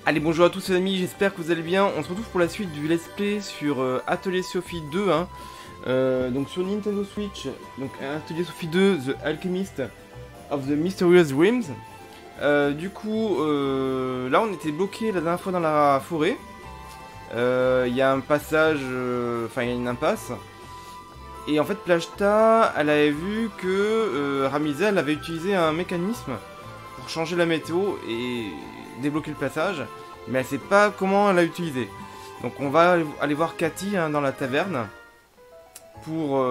Allez, bonjour à tous les amis, j'espère que vous allez bien. On se retrouve pour la suite du let's play sur Atelier Sophie 2, hein. Donc sur Nintendo Switch, donc Atelier Sophie 2, The Alchemist of the Mysterious Dreams. Du coup, là on était bloqué la dernière fois dans la forêt. Il y a un passage, enfin il y a une impasse. Et en fait, Plachta, elle avait vu que Ramizel avait utilisé un mécanisme pour changer la météo et débloquer le passage, mais elle sait pas comment elle l'a utilisé. Donc on va aller voir Cathy, hein, dans la taverne pour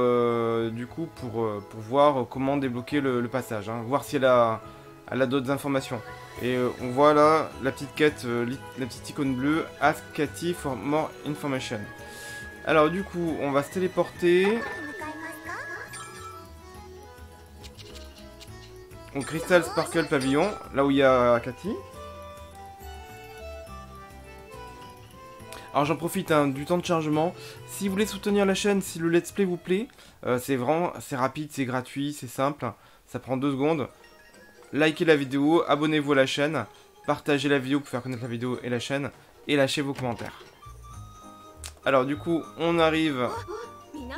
du coup pour voir comment débloquer le passage, hein, voir si elle a d'autres informations. Et on voit là la petite quête, la petite icône bleue, Ask Cathy for more information. Alors du coup, on va se téléporter au Crystal Sparkle Pavillon, là où il y a Cathy. Alors j'en profite, hein, du temps de chargement. Si vous voulez soutenir la chaîne, si le let's play vous plaît, c'est rapide, c'est gratuit, c'est simple, ça prend 2 secondes. Likez la vidéo, abonnez-vous à la chaîne, partagez la vidéo pour faire connaître la vidéo et la chaîne, et lâchez vos commentaires. Alors du coup, on arrive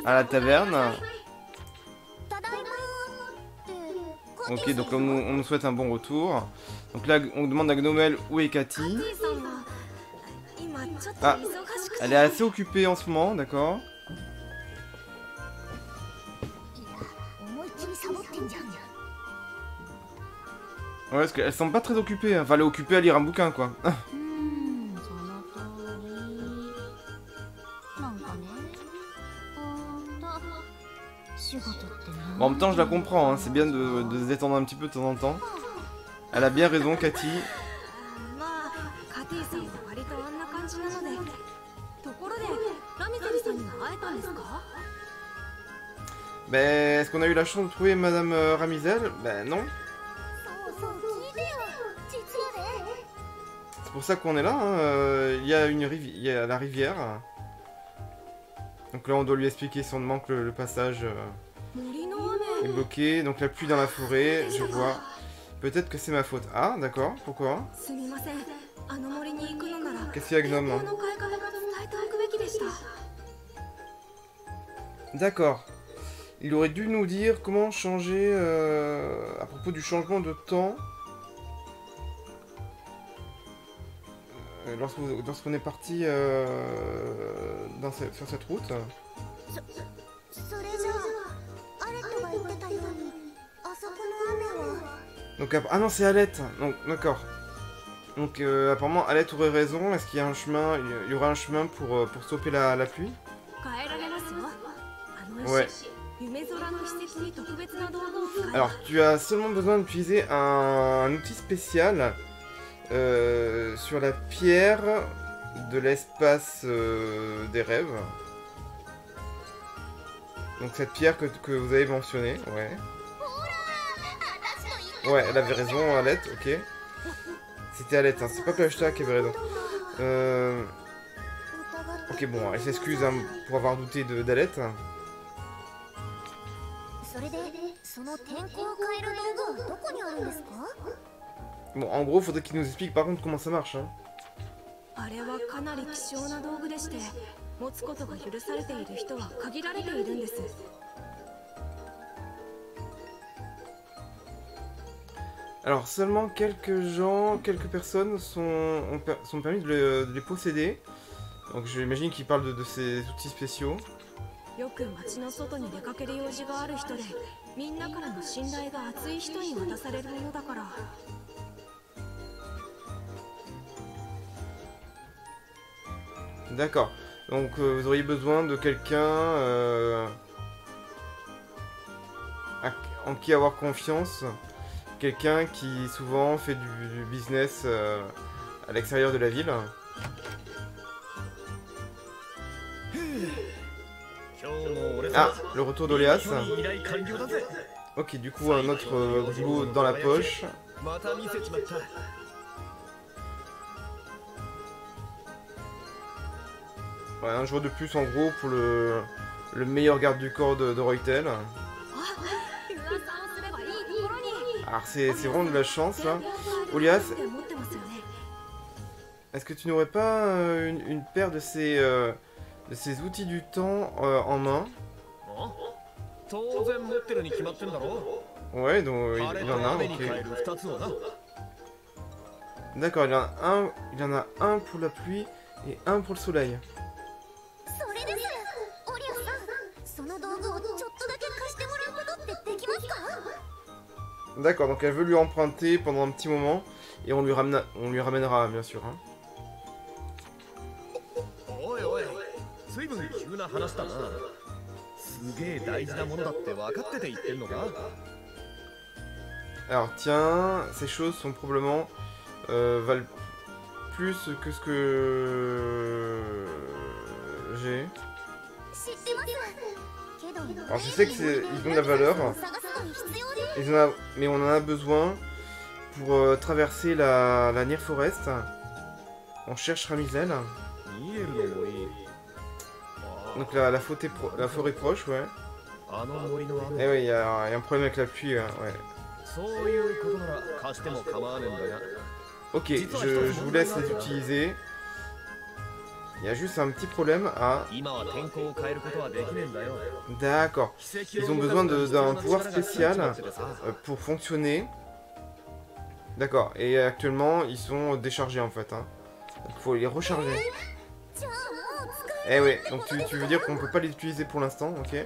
à la taverne. Ok, donc on nous souhaite un bon retour. Donc là, on demande à Gnomel où est Cathy. Ah, elle est assez occupée en ce moment, d'accord. Ouais, parce qu'elle semble pas très occupée, hein. Enfin, elle est occupée à lire un bouquin, quoi. Bon, en même temps, je la comprends, hein. C'est bien de se détendre un petit peu de temps en temps. Elle a bien raison, Cathy. Ben, est-ce qu'on a eu la chance de trouver Madame Ramizel? Ben non. C'est pour ça qu'on est là, hein. Il y a il y a la rivière. Donc là, on doit lui expliquer si on manque le passage est bloqué. Donc la pluie dans la forêt, je vois. Peut-être que c'est ma faute. Ah, d'accord. Pourquoi? Qu'est-ce qu'il y a, Gnome? D'accord. Il aurait dû nous dire comment changer à propos du changement de temps. Lorsqu'on est parti sur cette route. Donc, ah non, c'est Alette. Donc, d'accord. Donc apparemment Alette aurait raison. Est-ce qu'il y a un chemin? Il y aura un chemin pour stopper la pluie? Ouais. Alors tu as seulement besoin d'utiliser un outil spécial sur la pierre de l'espace des rêves. Donc cette pierre que vous avez mentionnée, ouais. Ouais, elle avait raison, Alette, ok. C'était Alette, hein, c'est pas Plachta qui avait raison. Ok, bon, elle s'excuse, hein, pour avoir douté d'Alette. Bon, en gros, faudrait qu'il nous explique par contre comment ça marche, hein. Alors, seulement quelques personnes sont permis de les posséder. Donc, j'imagine qu'il parle de ces outils spéciaux. D'accord. Donc, vous auriez besoin de quelqu'un en qui avoir confiance. Quelqu'un qui souvent fait du business à l'extérieur de la ville. Ah, le retour d'Olias. Ok, du coup, un autre boulot dans la poche. Ouais, un jour de plus en gros pour le meilleur garde du corps de Reutel. Alors c'est vraiment de la chance là. Olias, Est-ce que tu n'aurais pas une paire de ces outils du temps en main? Ouais, donc il en a un, ok. D'accord, il en a un pour la pluie et un pour le soleil. D'accord, donc elle veut lui emprunter pendant un petit moment et on lui ramènera bien sûr. Hein. Alors tiens, ces choses sont probablement valent plus que ce que j'ai. Alors je sais qu'ils ont de la valeur, mais on en a besoin pour traverser la Near Forest. On cherche Ramizel. Donc la forêt proche, ouais. Eh oui, il y a un problème avec la pluie, ouais. Ok, je vous laisse les utiliser. Il y a juste un petit problème à... D'accord. Ils ont besoin d'un pouvoir spécial pour fonctionner. D'accord. Et actuellement, ils sont déchargés en fait. Hein. Il faut les recharger. Eh ouais, donc tu veux dire qu'on peut pas les utiliser pour l'instant, ok.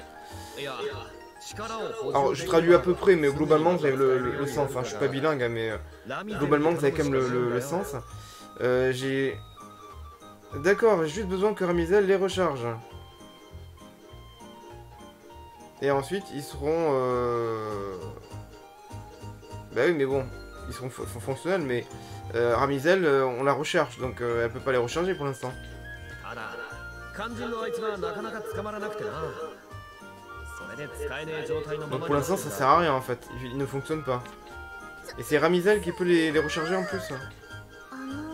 Alors je traduis à peu près, mais globalement vous avez le sens. Enfin, je suis pas bilingue, mais globalement vous avez quand même le sens. J'ai... D'accord, j'ai juste besoin que Ramizel les recharge. Et ensuite ils seront... Bah oui, mais bon, ils sont fonctionnels, mais Ramizel, on la recharge, donc elle peut pas les recharger pour l'instant. Donc pour l'instant ça sert à rien en fait, il ne fonctionne pas. Et c'est Ramizel qui peut les recharger en plus.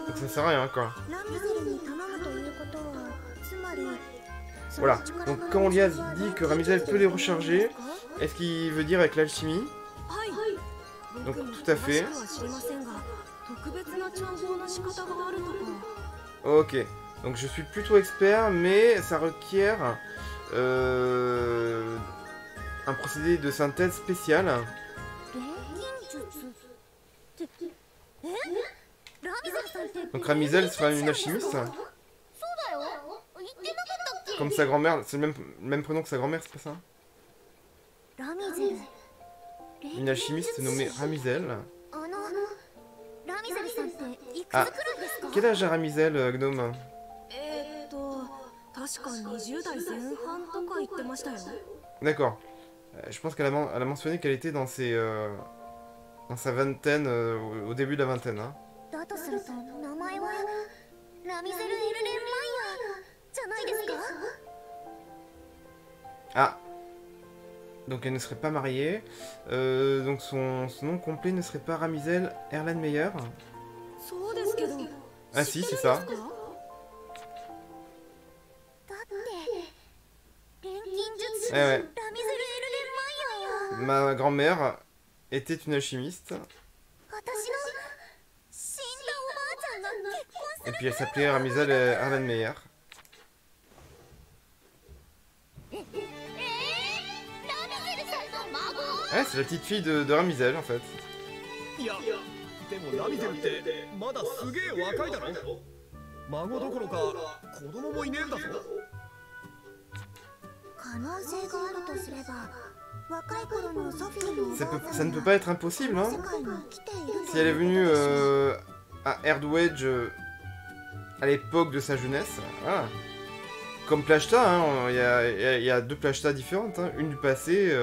Donc ça sert à rien quoi. Voilà, donc quand on lui a dit que Ramizel peut les recharger, est-ce qu'il veut dire avec l'alchimie? Donc tout à fait. Ok, donc je suis plutôt expert, mais ça requiert un procédé de synthèse spécial. Donc Ramizel sera une alchimiste. Comme sa grand-mère, c'est le même prénom que sa grand-mère, c'est pas ça? Une alchimiste nommée Ramizel. Ah, quel âge a Ramizel, Gnome? D'accord. Je pense qu'elle a mentionné qu'elle était dans sa vingtaine, au début de la vingtaine. Hein. Ah. Donc elle ne serait pas mariée. Donc son nom complet ne serait pas Ramizel Erlenmeyer. Ah si, c'est ça. Eh ouais. Ma grand-mère était une alchimiste. Et puis elle s'appelait Ramizel Erlenmeyer. Ouais, c'est la petite fille de Ramizel en fait. Ça ne peut pas être impossible, hein. Si elle est venue à Erdwedge à l'époque de sa jeunesse, voilà. Comme Plashta, hein, il y a deux Plashta différentes, hein. Une du passé,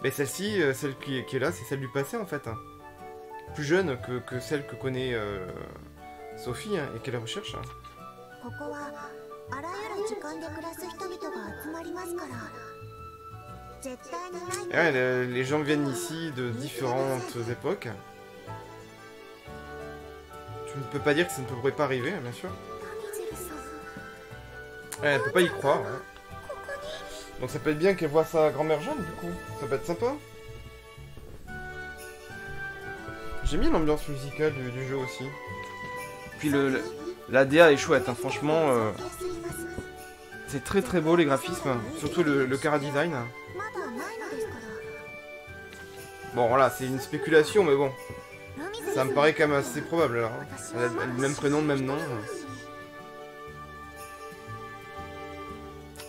mais celle-ci, celle qui est là, c'est celle du passé en fait. Hein. Plus jeune que celle que connaît Sophie hein, et qu'elle recherche. Hein. Ouais, les gens viennent ici de différentes époques. Tu ne peux pas dire que ça ne pourrait pas arriver, bien sûr. Ouais, elle peut pas y croire. Hein. Donc ça peut être bien qu'elle voit sa grand-mère jeune, du coup. Ça peut être sympa. J'ai mis l'ambiance musicale du jeu aussi. Puis La DA est chouette, hein, franchement. C'est très très beau les graphismes, surtout le Chara design. Bon voilà, c'est une spéculation, mais bon. Ça me paraît quand même assez probable là. Elle a le même prénom, le même nom.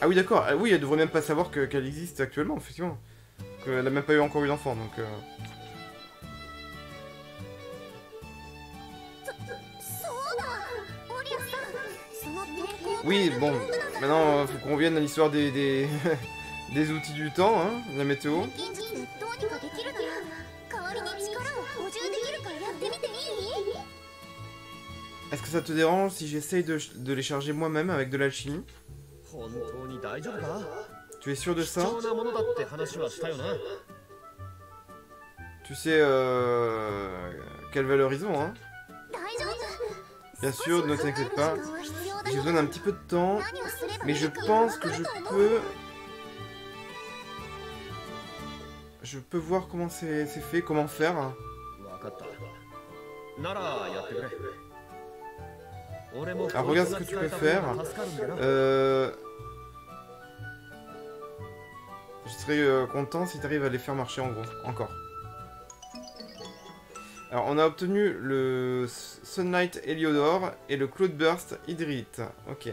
Ah oui d'accord, ah, oui elle devrait même pas savoir qu'elle existe actuellement, effectivement. Qu'elle a même pas eu encore eu d'enfant, donc... Oui, bon, maintenant faut qu'on revienne à l'histoire des outils du temps, hein, de la météo. Est-ce que ça te dérange si j'essaye de les charger moi-même avec de l'alchimie? Tu es sûr de ça? Tu sais quelle valeur ils ont, hein? Bien sûr, ne t'inquiète pas. J'ai besoin d'un petit peu de temps, mais je pense que je peux voir comment c'est fait, comment faire. Alors regarde ce que tu peux faire. Je serais content si tu arrives à les faire marcher en gros, encore. Alors on a obtenu le Sunlight Heliodor et le Cloudburst Hydrite. Ok.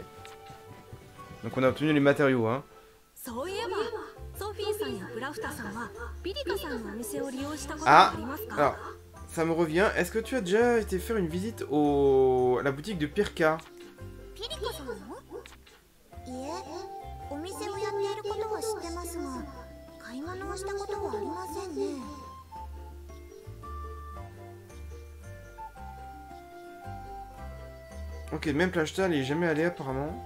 Donc on a obtenu les matériaux, hein. Ah, alors, ça me revient. Est-ce que tu as déjà été faire une visite à la boutique de Pirka? Ok, même Plashta, elle est jamais allée apparemment.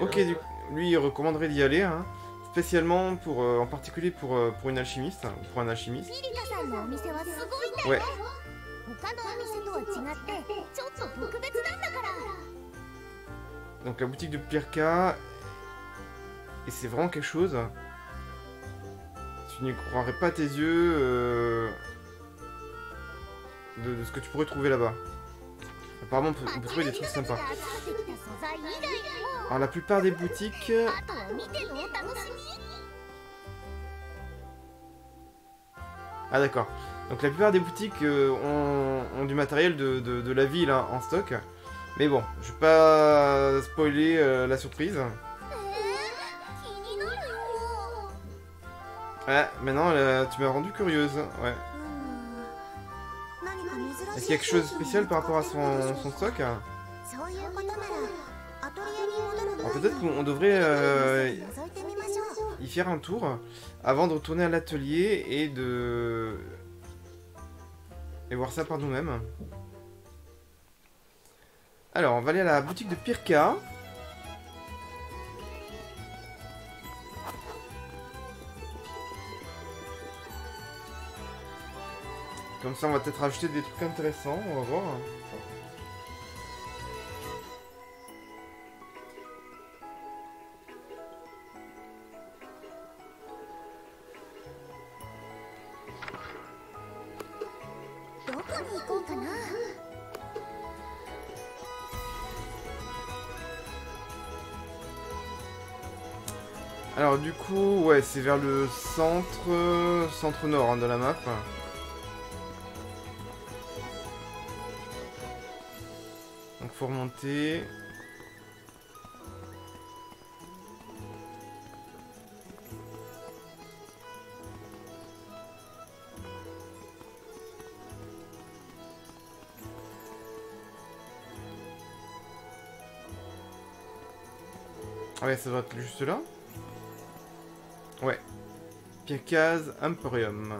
Ok, lui il recommanderait d'y aller, hein, spécialement pour, en particulier pour une alchimiste, pour un alchimiste. Ouais. Donc la boutique de Pirka, et c'est vraiment quelque chose. Tu n'y croirais pas tes yeux de ce que tu pourrais trouver là-bas. Apparemment on peut trouver des trucs sympas. Alors la plupart des boutiques... Ah d'accord. Donc la plupart des boutiques ont du matériel de la ville, hein, en stock. Mais bon, je vais pas spoiler la surprise. Ouais, maintenant tu m'as rendu curieuse. Ouais. Est-ce qu'il y a quelque chose de spécial par rapport à son stock? Alors peut-être qu'on devrait y faire un tour avant de retourner à l'atelier et voir ça par nous-mêmes. Alors on va aller à la boutique de Pirka. Comme ça, on va peut-être rajouter des trucs intéressants, on va voir. Alors du coup, ouais, c'est vers le centre-nord, hein, de la map. Donc faut remonter. Ah ouais, ça doit être juste là. Ouais. Pirka's Emporium.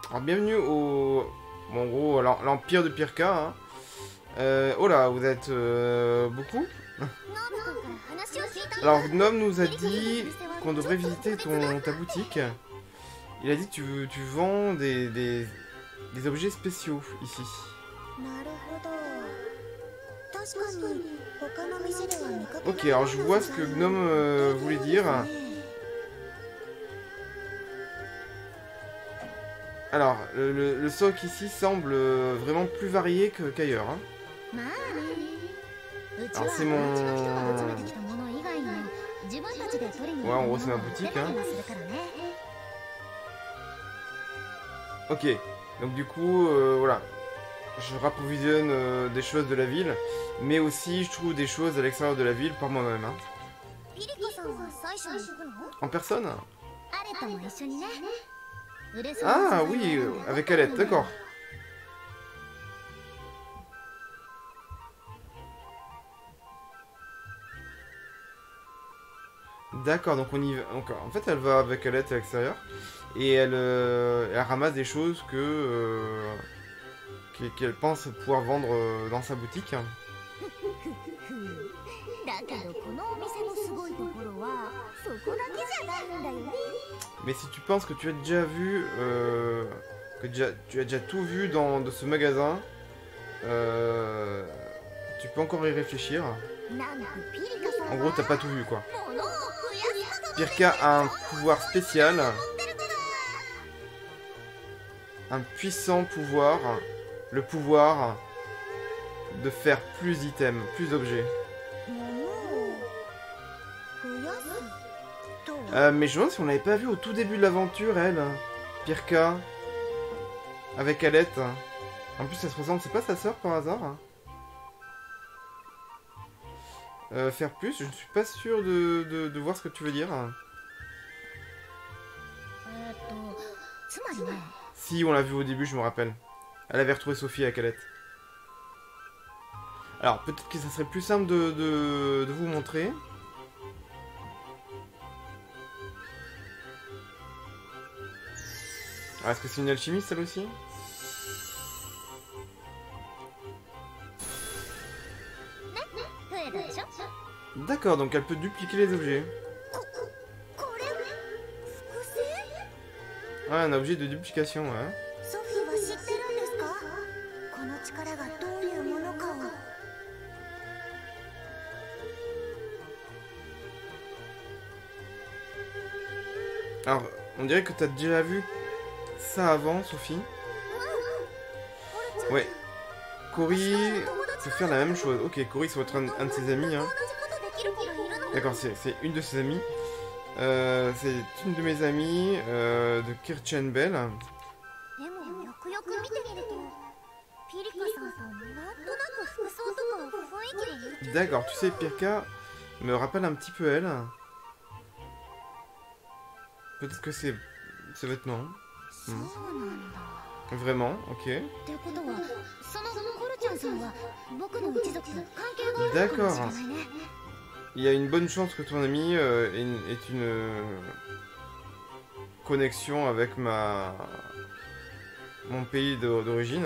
Alors bienvenue au... Bon, en gros, l'Empire de Pirka, hein. Oh là, vous êtes beaucoup. Alors Gnome nous a dit qu'on devrait visiter ta boutique. Il a dit que tu vends des objets spéciaux ici. Ok, alors je vois ce que Gnome voulait dire. Alors, le soc ici semble vraiment plus varié qu'ailleurs. Hein. Alors c'est mon... Ouais, en gros c'est ma boutique. Hein. Ok, donc du coup, voilà. Je rapprovisionne des choses de la ville, mais aussi je trouve des choses à l'extérieur de la ville par moi-même. Hein. En personne? Ah oui, avec Alette, d'accord. D'accord, donc on y va. Donc, en fait, elle va avec Alette à l'extérieur et elle ramasse des choses qu'elle pense pouvoir vendre dans sa boutique. Mais si tu penses que tu as déjà vu, tu as déjà tout vu de ce magasin, tu peux encore y réfléchir. En gros, t'as pas tout vu, quoi. Pirka a un pouvoir spécial. Un puissant pouvoir. Le pouvoir de faire plus d'items, plus d'objets. Mais je me demande si on l'avait pas vu au tout début de l'aventure, elle. Pirka. Avec Alette. En plus, elle se ressemble, c'est pas sa sœur par hasard? Faire plus, je ne suis pas sûr de voir ce que tu veux dire. Si, on l'a vu au début, je me rappelle. Elle avait retrouvé Sophie avec Alette. Alors, peut-être que ça serait plus simple de vous montrer. Ah, est-ce que c'est une alchimiste, celle aussi? D'accord, donc elle peut dupliquer les objets. Ouais, un objet de duplication, ouais. Alors, on dirait que t'as déjà vu ça avant, Sophie. Ouais. Cory peut faire la même chose. Ok, Cory, c'est votre un de ses amis. Hein. D'accord, c'est une de ses amies. C'est une de mes amies de Kirchen Bell. D'accord, tu sais, Pirka me rappelle un petit peu elle. Peut-être que c'est ses vêtements. Vraiment, ok. D'accord. Il y a une bonne chance que ton ami ait une connexion avec mon pays d'origine.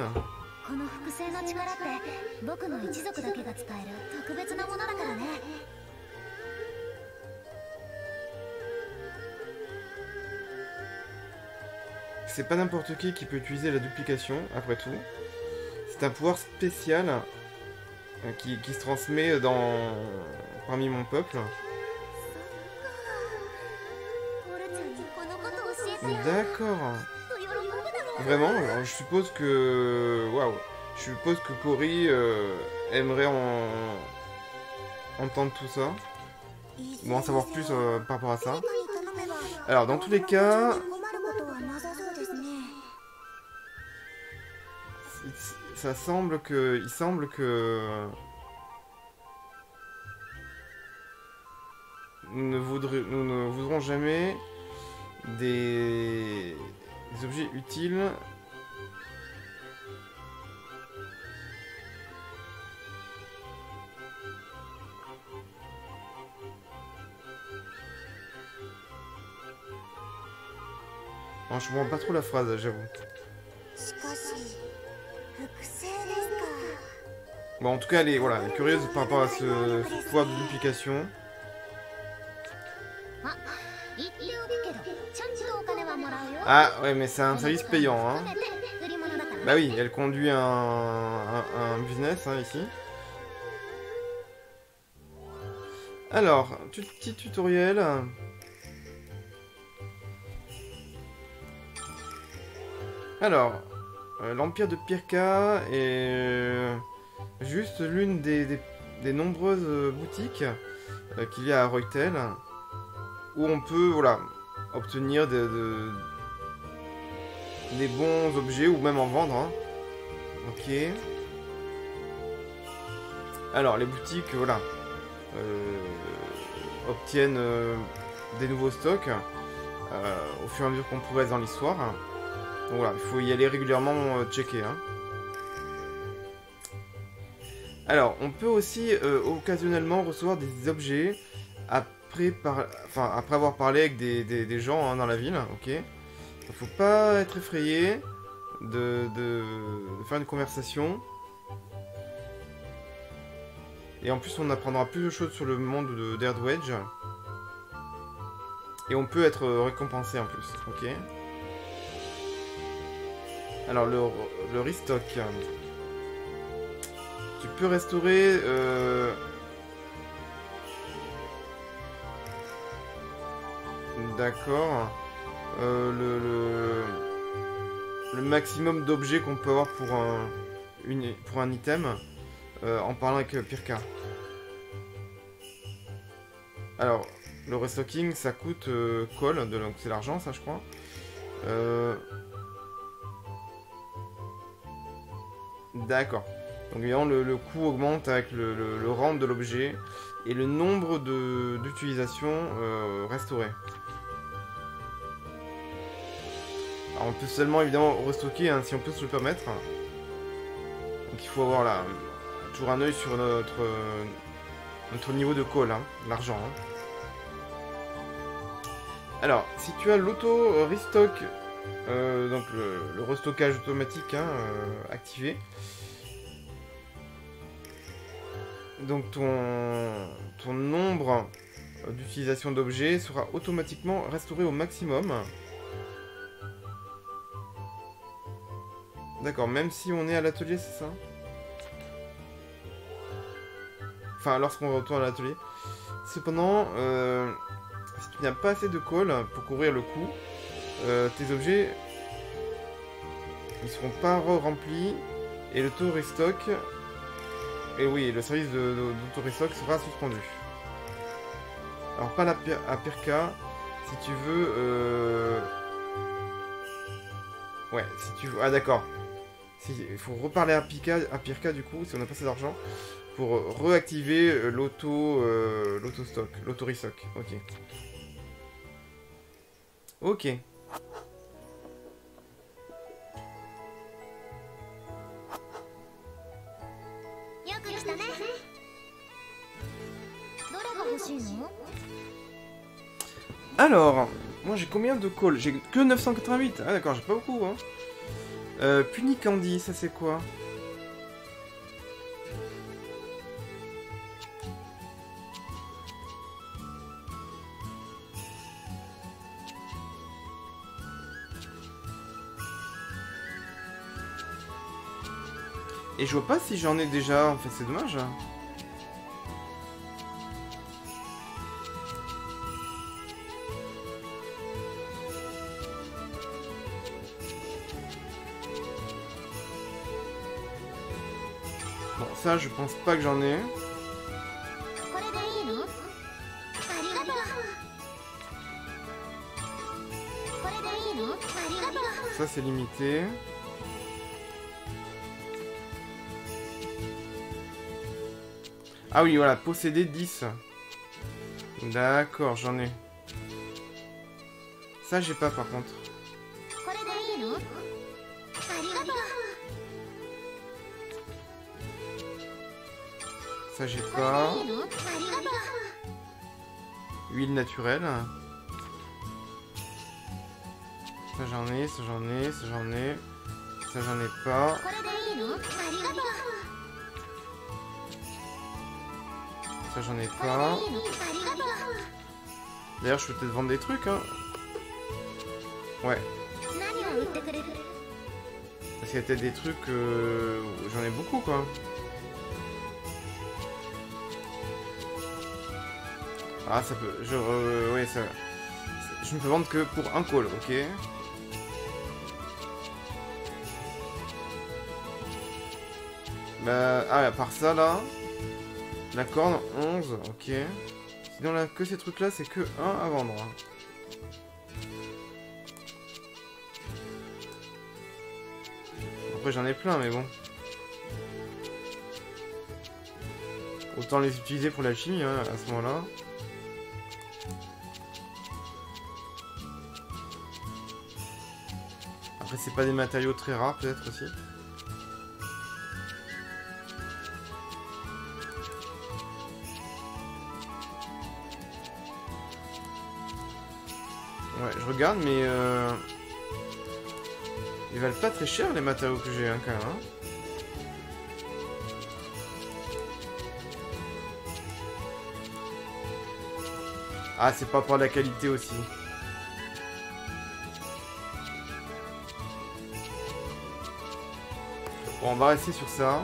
C'est pas n'importe qui peut utiliser la duplication, après tout. C'est un pouvoir spécial qui se transmet parmi mon peuple. D'accord. Vraiment, alors je suppose que... Waouh. Je suppose que Cory aimerait entendre tout ça. Ou en savoir plus par rapport à ça. Alors, dans tous les cas... Il semble que nous ne voudrons jamais des objets utiles. Non, je comprends pas trop la phrase, j'avoue. Bon, en tout cas, elle est curieuse par rapport à ce pouvoir de duplication. Ah ouais, mais c'est un service payant, hein. Bah oui, elle conduit un business, hein, ici. Alors, petit tutoriel. Alors, l'Empire de Pirka est juste l'une des nombreuses boutiques qu'il y a à Reutel, où on peut, voilà, obtenir des bons objets, ou même en vendre, hein. Ok. Alors, les boutiques, voilà, obtiennent des nouveaux stocks au fur et à mesure qu'on progresse dans l'histoire. Donc voilà, il faut y aller régulièrement checker, hein. Alors, on peut aussi occasionnellement recevoir des objets après avoir parlé avec des gens, hein, dans la ville, ok. Il faut pas être effrayé de faire une conversation. Et en plus, on apprendra plus de choses sur le monde d'Erdwedge. Et on peut être récompensé en plus, ok. Alors, le restock. Tu peux restaurer... D'accord. Le maximum d'objets qu'on peut avoir pour un item en parlant avec Pirka. Alors, le restocking, ça coûte coll, donc c'est l'argent, ça je crois. D'accord. Donc évidemment, le coût augmente avec le rang de l'objet et le nombre d'utilisations restaurées. Alors on peut seulement évidemment restocker, hein, si on peut se le permettre. Donc il faut avoir là, toujours un œil sur notre niveau de call, hein, l'argent. Hein. Alors, si tu as l'auto-restock, donc le restockage automatique, hein, activé, donc ton nombre d'utilisation d'objets sera automatiquement restauré au maximum. D'accord, même si on est à l'atelier, c'est ça? Enfin, lorsqu'on retourne à l'atelier. Cependant, si tu n'as pas assez de colle pour couvrir le coût, tes objets ne seront pas remplis et le taux restock... Et oui, le service d'auto-restock sera suspendu. Alors, pas à Pirka, si tu veux... Ouais, si tu veux... Ah, d'accord. Il faut reparler à Pirka, du coup, si on n'a pas assez d'argent, pour réactiver l'auto-stock, l'auto-restock. Ok. Ok. Alors, moi j'ai combien de calls? J'ai que 988. Ah d'accord, j'ai pas beaucoup, hein. Puni Candy, ça c'est quoi? Et je vois pas si j'en ai déjà, en fait c'est dommage. Bon, ça je pense pas que j'en ai. Ça c'est limité. Ah oui, voilà, posséder 10. D'accord, j'en ai. Ça, j'ai pas, par contre. Ça, j'ai pas. Huile naturelle. Ça, j'en ai, ça, j'en ai, ça, j'en ai. Ça, j'en ai pas. Ça, j'en ai pas. D'ailleurs, je peux peut-être vendre des trucs, hein. Ouais. Parce qu'il y a peut-être des trucs... J'en ai beaucoup, quoi. Ah, ça peut... ouais, ça... Je ne peux vendre que pour un call, ok. Bah... Ah, à part ça, là... La corne, 11, ok. Sinon, là, que ces trucs-là, c'est que 1 à vendre. Après, j'en ai plein, mais bon. Autant les utiliser pour la chimie, hein, à ce moment-là. Après, c'est pas des matériaux très rares, peut-être, aussi. Ouais, je regarde, mais ils valent pas très cher les matériaux que j'ai, hein, quand même. Hein. Ah, c'est pas pour la qualité aussi. Bon, on va rester sur ça.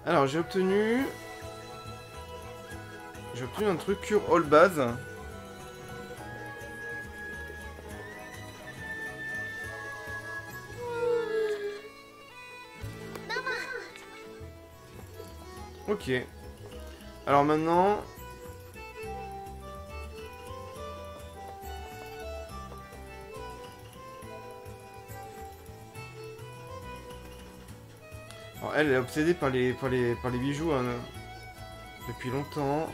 Alors, j'ai obtenu un truc cure all base. Ok. Alors maintenant... Alors, elle est obsédée par les bijoux, hein, depuis longtemps.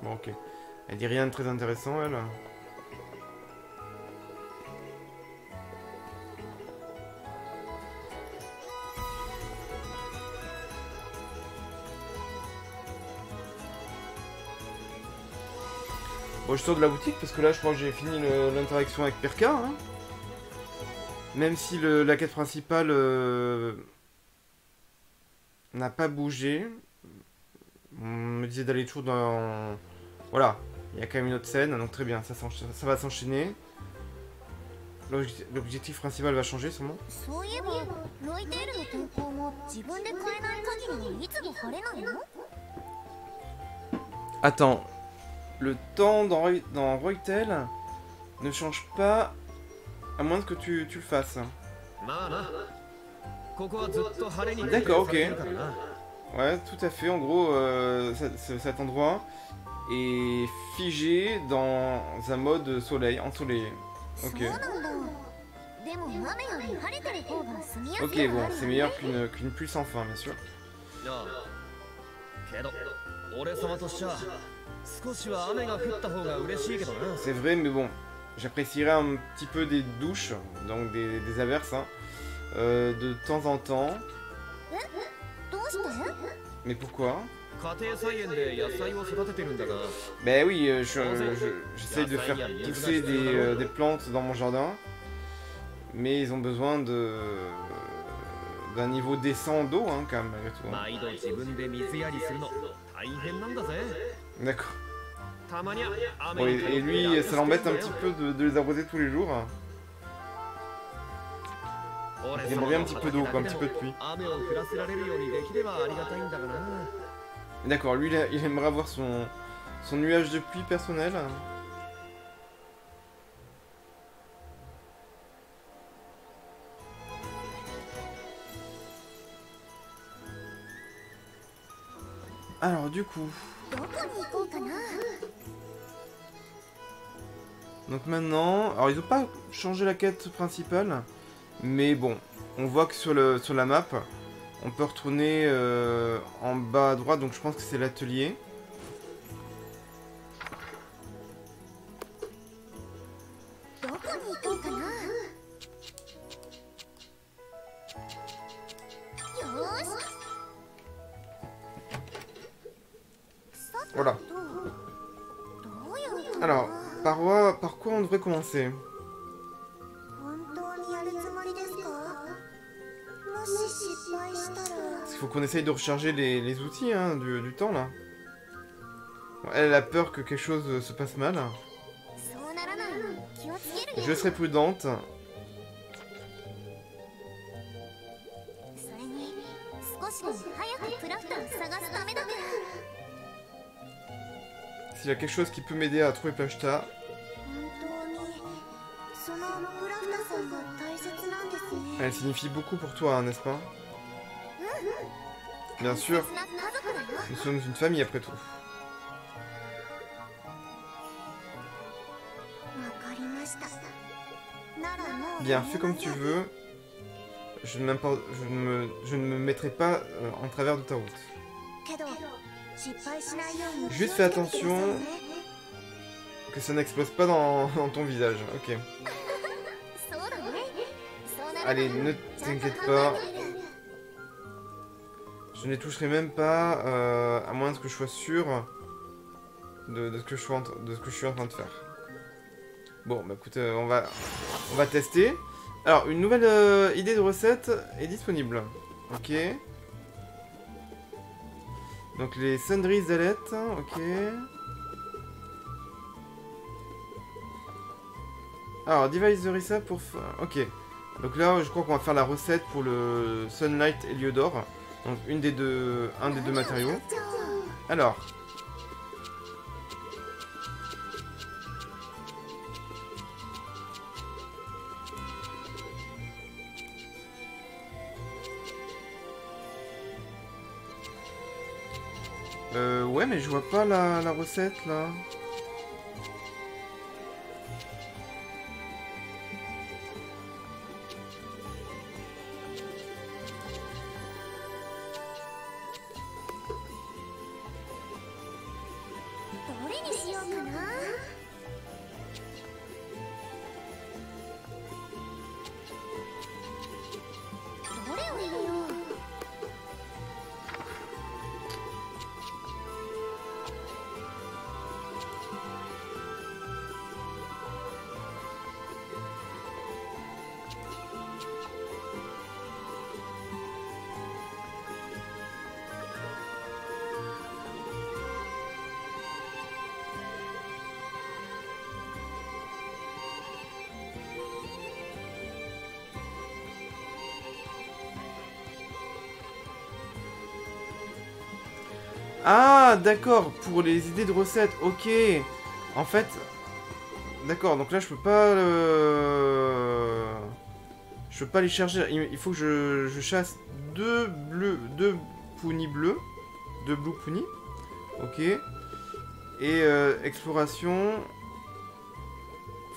Bon, ok. Elle dit rien de très intéressant, elle. Bon, je sors de la boutique parce que là, je crois que j'ai fini l'interaction avec Perka. Hein. Même si la quête principale n'a pas bougé. On me disait d'aller toujours dans... Voilà, il y a quand même une autre scène, donc très bien, ça va s'enchaîner. L'objectif principal va changer sûrement. Attends, le temps dans Roytel ne change pas à moins que tu le fasses. D'accord, ok. Ouais, tout à fait. En gros, cet endroit est figé dans un mode soleil, ensoleillé. Ok. Ok, bon, c'est meilleur qu'une pluie sans fin, bien sûr. C'est vrai, mais bon, j'apprécierais un petit peu des douches, donc des averses, hein, de temps en temps. Mais pourquoi? Ben oui, j'essaye de faire pousser des plantes dans mon jardin, mais ils ont besoin d'un niveau décent d'eau, hein, quand même, malgré tout. Hein. D'accord. Bon, et lui, ça l'embête un petit peu de les arroser tous les jours. Il aimerait bien un petit peu d'eau, un petit peu de pluie. D'accord, lui il aimerait avoir son nuage de pluie personnel. Alors du coup... Donc maintenant... Alors ils ont pas changé la quête principale. Mais bon, on voit que sur la map, on peut retourner en bas à droite, donc je pense que c'est l'atelier. Voilà. Alors, par quoi on devrait commencer? Parce qu'il faut qu'on essaye de recharger les outils hein, du temps là. Bon, elle a peur que quelque chose se passe mal. Je serai prudente. S'il y a quelque chose qui peut m'aider à trouver Plachta. Elle signifie beaucoup pour toi, hein, n'est-ce pas? Bien sûr. Nous sommes une famille après tout. Bien, fais comme tu veux. Je ne me mettrai pas en travers de ta route. Juste fais attention que ça n'explose pas dans ton visage. Ok. Allez, ne t'inquiète pas. Je ne les toucherai même pas, à moins que je sois sûr de ce que je suis en train de faire. Bon, bah écoute, on va tester. Alors, une nouvelle idée de recette est disponible. Ok. Donc les Sundries Zalettes, ok. Alors, device the recipe pour... Ok. Donc là, je crois qu'on va faire la recette pour le Sunlight Heliodor. Donc un des deux matériaux. Alors. Ouais, mais je vois pas la recette là. Ah, d'accord, pour les idées de recettes, ok. En fait, d'accord, donc là je peux pas je peux pas les charger. Il faut que je chasse deux punis bleus. Deux blue punis. Ok. Et exploration.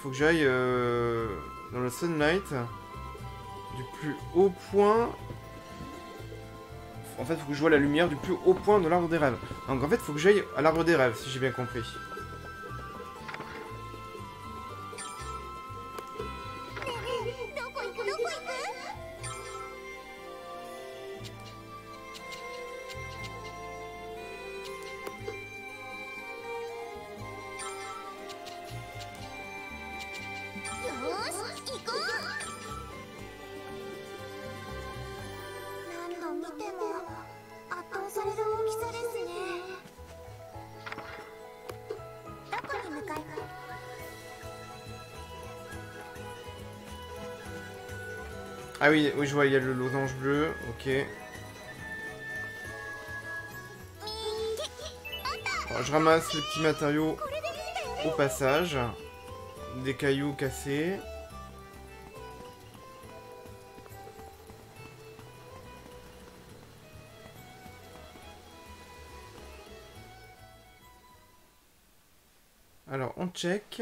Faut que j'aille dans le sunlight. Du plus haut point. En fait, il faut que je vois la lumière du plus haut point de l'arbre des rêves. Donc en fait, il faut que j'aille à l'arbre des rêves, si j'ai bien compris. Ah oui, oui, je vois, il y a le losange bleu, ok. Alors, je ramasse les petits matériaux au passage. Des cailloux cassés. Alors, on check.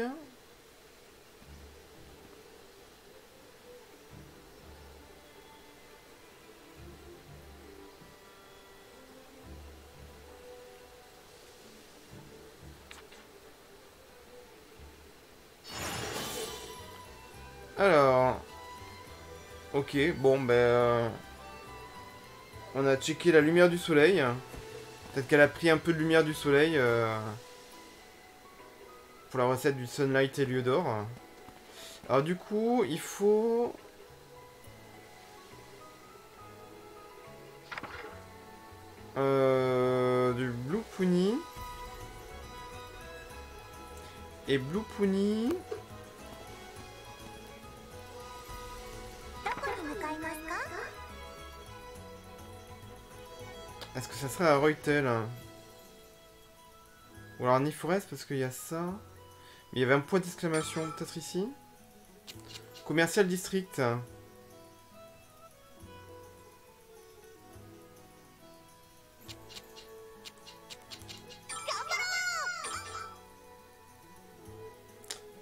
Alors, ok, bon ben, on a checké la lumière du soleil. Peut-être qu'elle a pris un peu de lumière du soleil pour la recette du Sunlight Heliodor. Alors du coup, il faut... du Blue Pony. Et Blue Pony... Est-ce que ça serait à Reutel? Ou alors Niforest parce qu'il y a ça. Mais il y avait un point d'exclamation peut-être ici. Commercial District.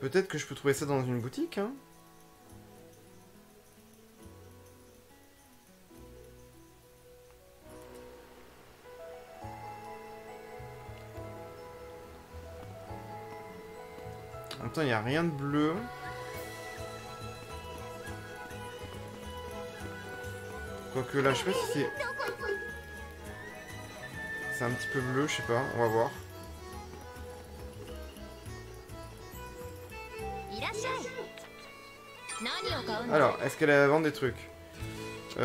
Peut-être que je peux trouver ça dans une boutique, hein. En même temps, il n'y a rien de bleu. Quoique là, je sais pas si c'est... C'est un petit peu bleu, je sais pas. On va voir. Alors, est-ce qu'elle vend des trucs? Bon,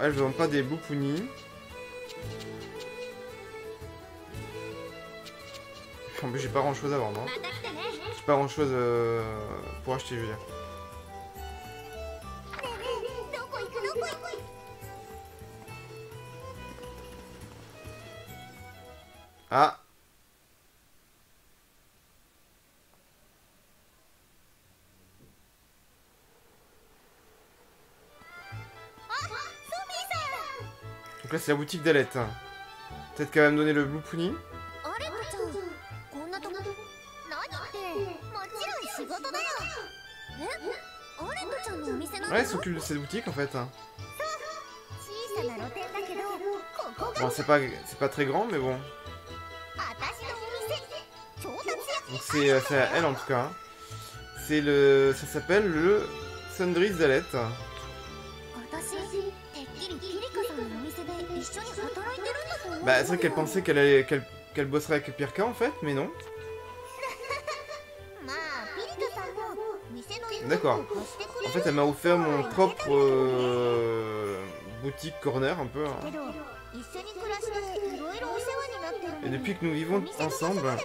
elle ne vend pas des Blue Pony. En plus, j'ai pas grand chose à vendre. Hein. J'ai pas grand chose pour acheter, je veux dire. Ah! Donc là, c'est la boutique d'Alette. Peut-être qu'elle va me donner le Blue Pony. Ouais, elle s'occupe de cette boutique en fait. Bon, c'est pas très grand, mais bon. Donc c'est à elle en tout cas. C'est le, ça s'appelle le Sundries d'Alette. Bah, c'est vrai qu'elle pensait qu'elle bosserait avec Pirka en fait, mais non. D'accord. En fait, elle m'a offert mon propre boutique corner un peu. Hein. Et depuis que nous vivons ensemble,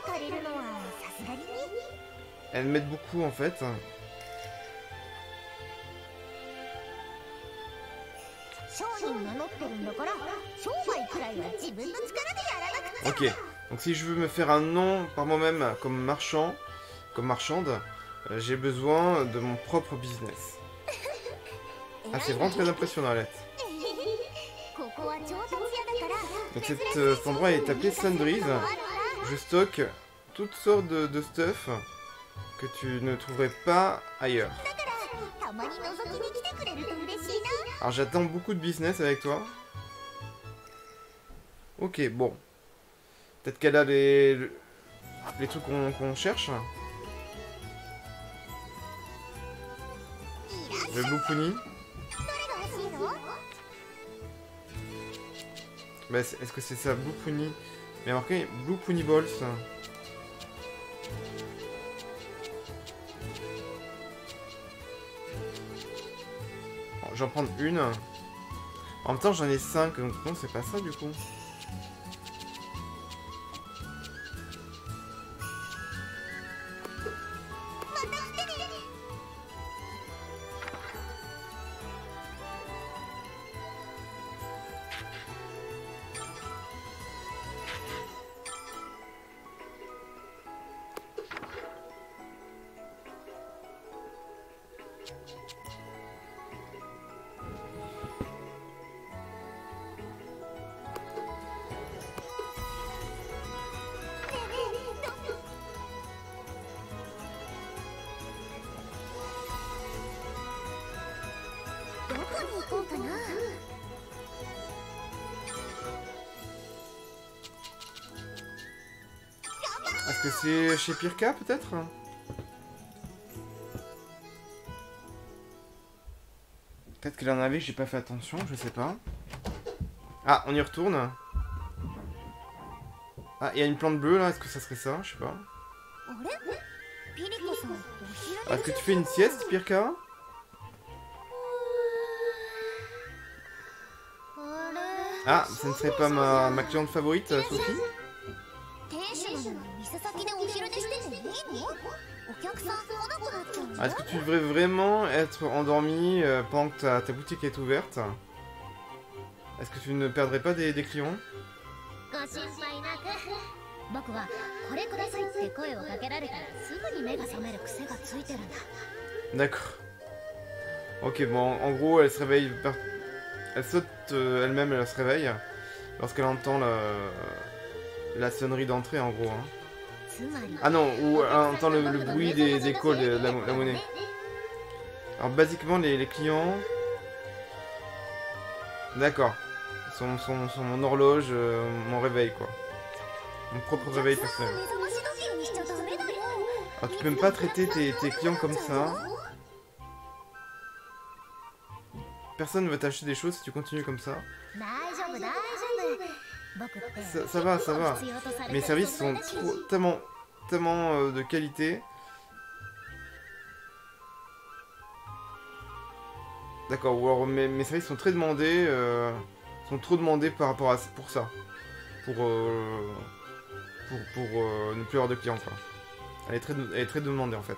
elle m'aide beaucoup en fait. Ok, donc si je veux me faire un nom par moi-même comme marchand, comme marchande, j'ai besoin de mon propre business. Ah, c'est vraiment très impressionnant, Alette. Donc cet endroit est appelé Sundries. Je stocke toutes sortes de stuff que tu ne trouverais pas ailleurs. Alors j'attends beaucoup de business avec toi. Ok, bon. Peut-être qu'elle a les trucs qu'on cherche. Le Blue Pony. Bah, est-ce que c'est ça, Blue Pony? Mais il y a marqué Blue Pony Balls. Bon, j'en prends une. En même temps, j'en ai 5, donc non, c'est pas ça du coup. Est-ce que c'est chez Pirka peut-être? Peut-être qu'elle en avait, j'ai pas fait attention, je sais pas. Ah, on y retourne. Ah, il y a une plante bleue là, est-ce que ça serait ça? Je sais pas. Ah, est-ce que tu fais une sieste, Pirka? Ah, ça ne serait pas ma cliente favorite, Sophie? Ah, est-ce que tu devrais vraiment être endormi pendant que ta boutique est ouverte? Est-ce que tu ne perdrais pas des clients? D'accord. Ok, bon, en gros, elle se réveille... Elle saute elle-même, elle se réveille lorsqu'elle entend la sonnerie d'entrée, en gros. Hein. Ah non, ou elle entend le bruit des calls de la monnaie. Alors, basiquement, les clients... D'accord. Sont mon horloge, mon réveil, quoi. Mon propre réveil personnel. Alors, tu peux même pas traiter tes clients comme ça. Personne ne va t'acheter des choses si tu continues comme ça. Ça va, ça va. Mes services sont tellement de qualité. D'accord, ou alors mes services sont très demandés. Sont trop demandés par rapport à pour ça. Pour ne plus avoir de clients, quoi. Elle est très demandée, en fait.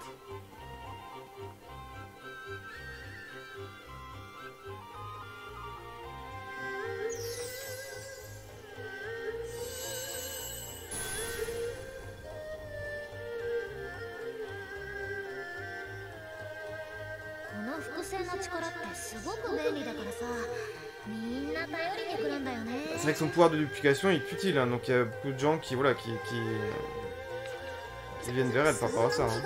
C'est vrai que son pouvoir de duplication est utile, hein, donc il y a beaucoup de gens qui, voilà, qui viennent vers elle par rapport à ça. Hein.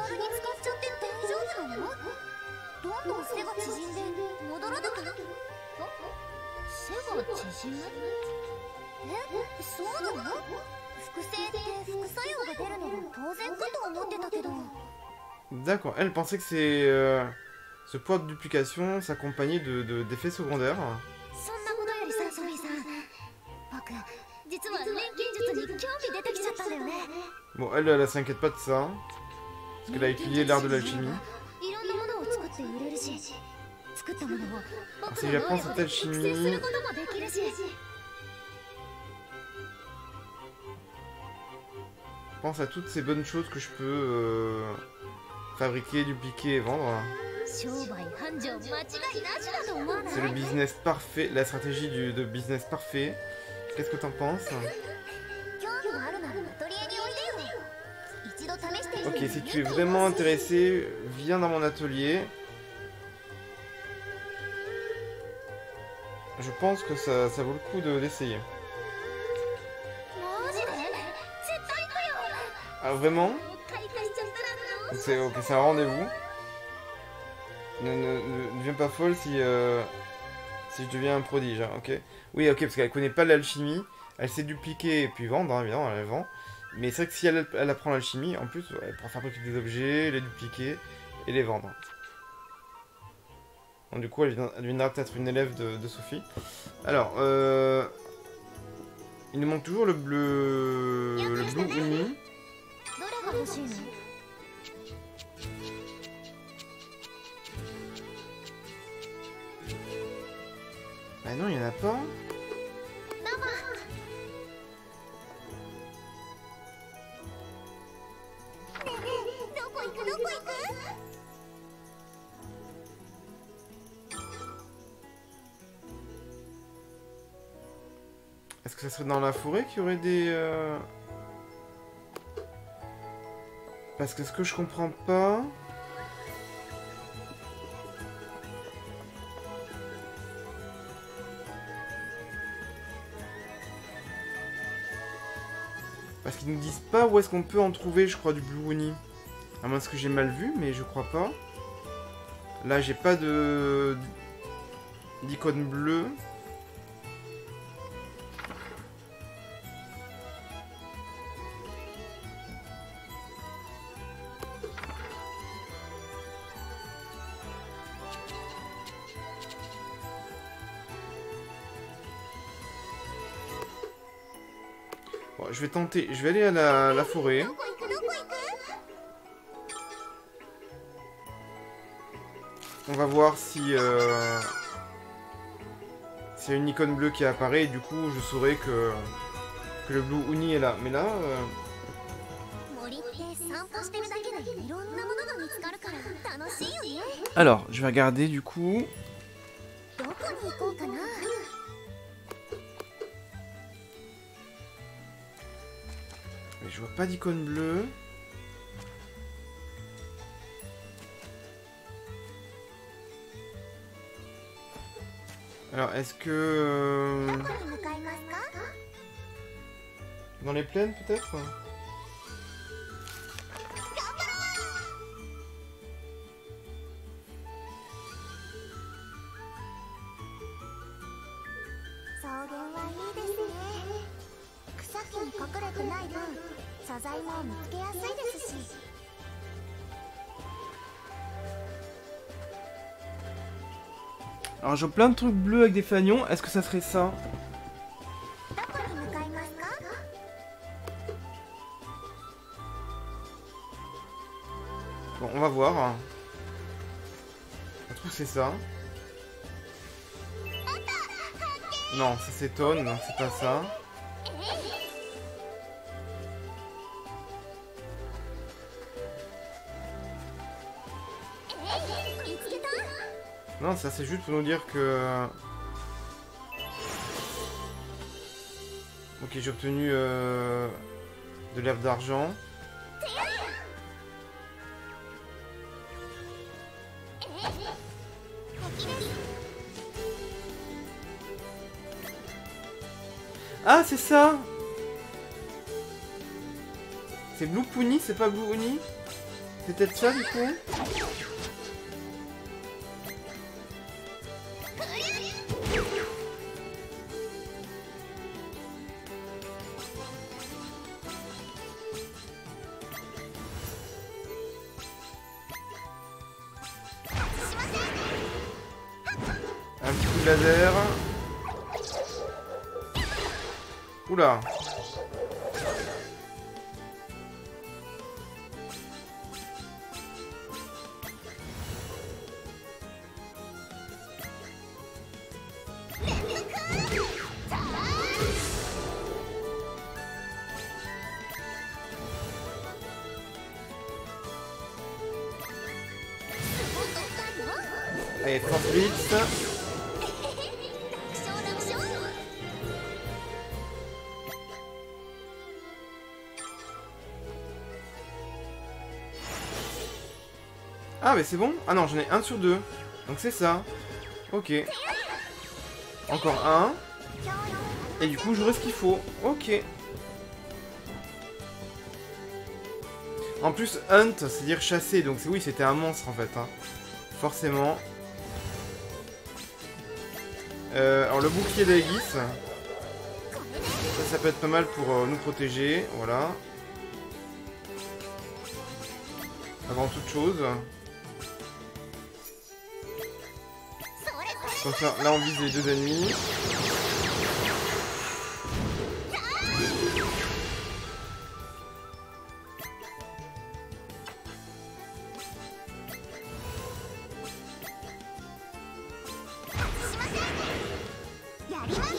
D'accord, elle pensait que ce pouvoir de duplication s'accompagnait d'effets secondaires. Bon, elle s'inquiète pas de ça. Parce qu'elle a étudié l'art de l'alchimie. Alors, si j'apprends cette alchimie... pense à toutes ces bonnes choses que je peux fabriquer, dupliquer et vendre. C'est le business parfait, la stratégie de business parfait. Qu'est-ce que t'en penses? Ok, si tu es vraiment intéressé, viens dans mon atelier. Je pense que ça vaut le coup d'essayer. Ah, vraiment? C'est ok, c'est un rendez-vous. Ne deviens pas folle si je deviens un prodige, hein, ok? Oui, ok, parce qu'elle connaît pas l'alchimie. Elle sait dupliquer et puis vendre, hein, évidemment, elle vend. Mais c'est vrai que si elle apprend l'alchimie, en plus, elle pourra fabriquer des objets, les dupliquer et les vendre. Donc, du coup, elle deviendra peut-être une élève de Sophie. Alors, il nous manque toujours le Blue Uni. Bah non, il n'y en a pas. Est-ce que ça serait dans la forêt qu'il y aurait des... Parce que ce que je comprends pas... Parce qu'ils nous disent pas où est-ce qu'on peut en trouver, je crois, du Blue Uni. À moins que j'ai mal vu, mais je crois pas. Là, j'ai pas d'icône bleue. Bon, je vais tenter. Je vais aller à la forêt. On va voir si... s'il y a une icône bleue qui apparaît. Et du coup, je saurai que le Blue Uni est là. Mais là... Alors, je vais regarder du coup. Mais je vois pas d'icône bleue. Alors, est-ce que... dans les plaines, peut-être? Alors j'ai plein de trucs bleus avec des fanions, est-ce que ça serait ça? Bon, on va voir. Je trouve que c'est ça. Non, ça s'étonne, c'est pas ça. Non, ça c'est juste pour nous dire que... Ok, j'ai obtenu de l'herbe d'argent. Ah, c'est ça! C'est Blue Puni, c'est pas Blue Uni? C'est peut-être ça du coup? Un petit coup de laser. Oula. Allez, Force Blitz. Ah mais c'est bon. Ah non, j'en ai un sur deux. Donc c'est ça. Ok. Encore un. Et du coup, j'aurai ce qu'il faut. Ok. En plus, hunt, c'est dire chasser. Donc oui, c'était un monstre en fait. Hein. Forcément. Alors le bouclier d'Aegis. Ça peut être pas mal pour nous protéger. Voilà. Avant toute chose. Donc là on vise les deux ennemis.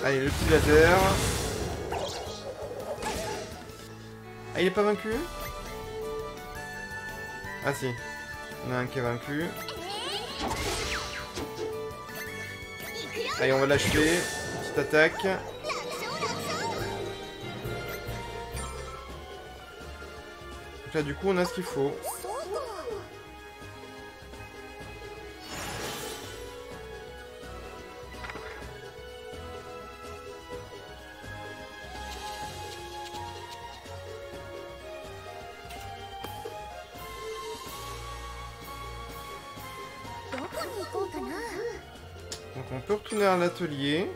Allez, le petit laser. Ah, il est pas vaincu? Ah si. On a un qui est vaincu. Allez, on va l'achever. Petite attaque. Donc là, du coup, on a ce qu'il faut. Donc on peut retourner à l'atelier.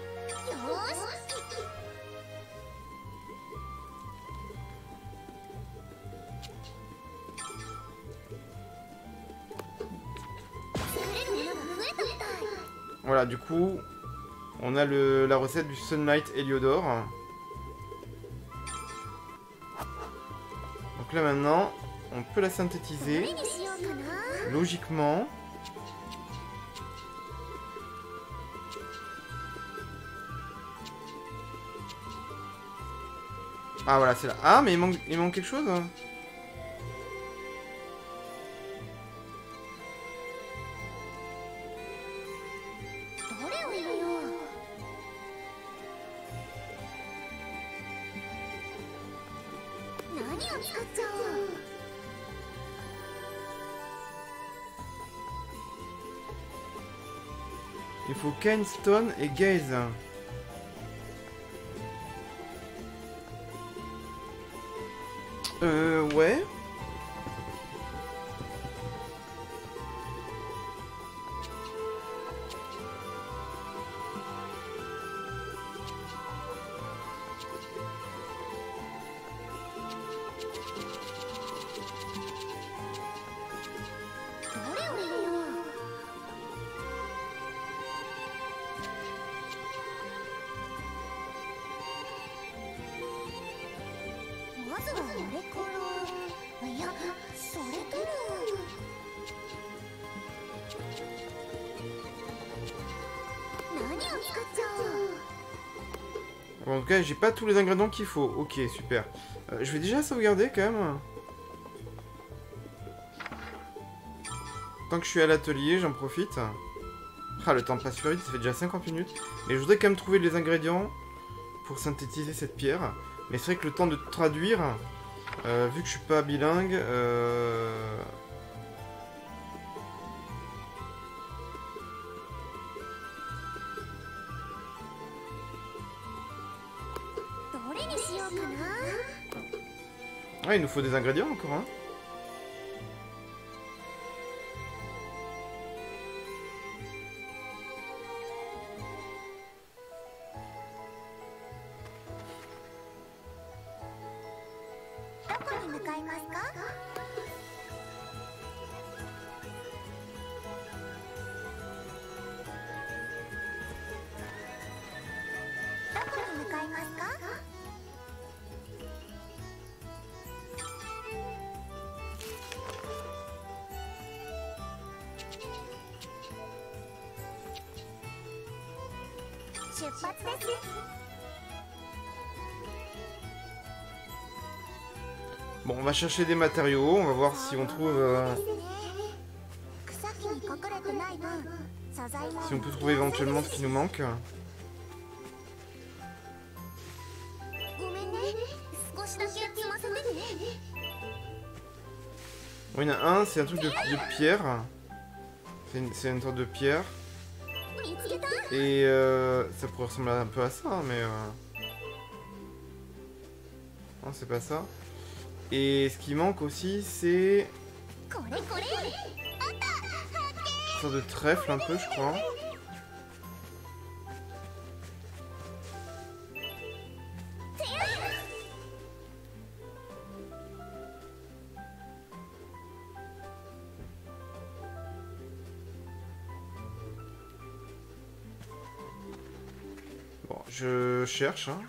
Voilà, du coup, on a la recette du Sunlight Heliodor. là maintenant, on peut la synthétiser. Logiquement. Ah voilà, c'est là. Ah, mais il manque quelque chose, hein. Il faut Kane, Stone et Gaze. Ouais. Bon, en tout cas, j'ai pas tous les ingrédients qu'il faut. Ok, super. Je vais déjà sauvegarder quand même. Tant que je suis à l'atelier, j'en profite. Ah, le temps passe super vite, ça fait déjà 50 minutes. Mais je voudrais quand même trouver les ingrédients pour synthétiser cette pierre. Mais c'est vrai que le temps de traduire, vu que je suis pas bilingue, ouais, il nous faut des ingrédients encore, hein. Bon, on va chercher des matériaux, on va voir si on trouve... si on peut trouver éventuellement ce qui nous manque. Bon, il y en a un, c'est un truc de pierre. C'est une sorte de pierre. Et ça pourrait ressembler un peu à ça, mais... Non, c'est pas ça. Et ce qui manque aussi, c'est... une sorte de trèfle un peu, je crois. Bon, je cherche, hein.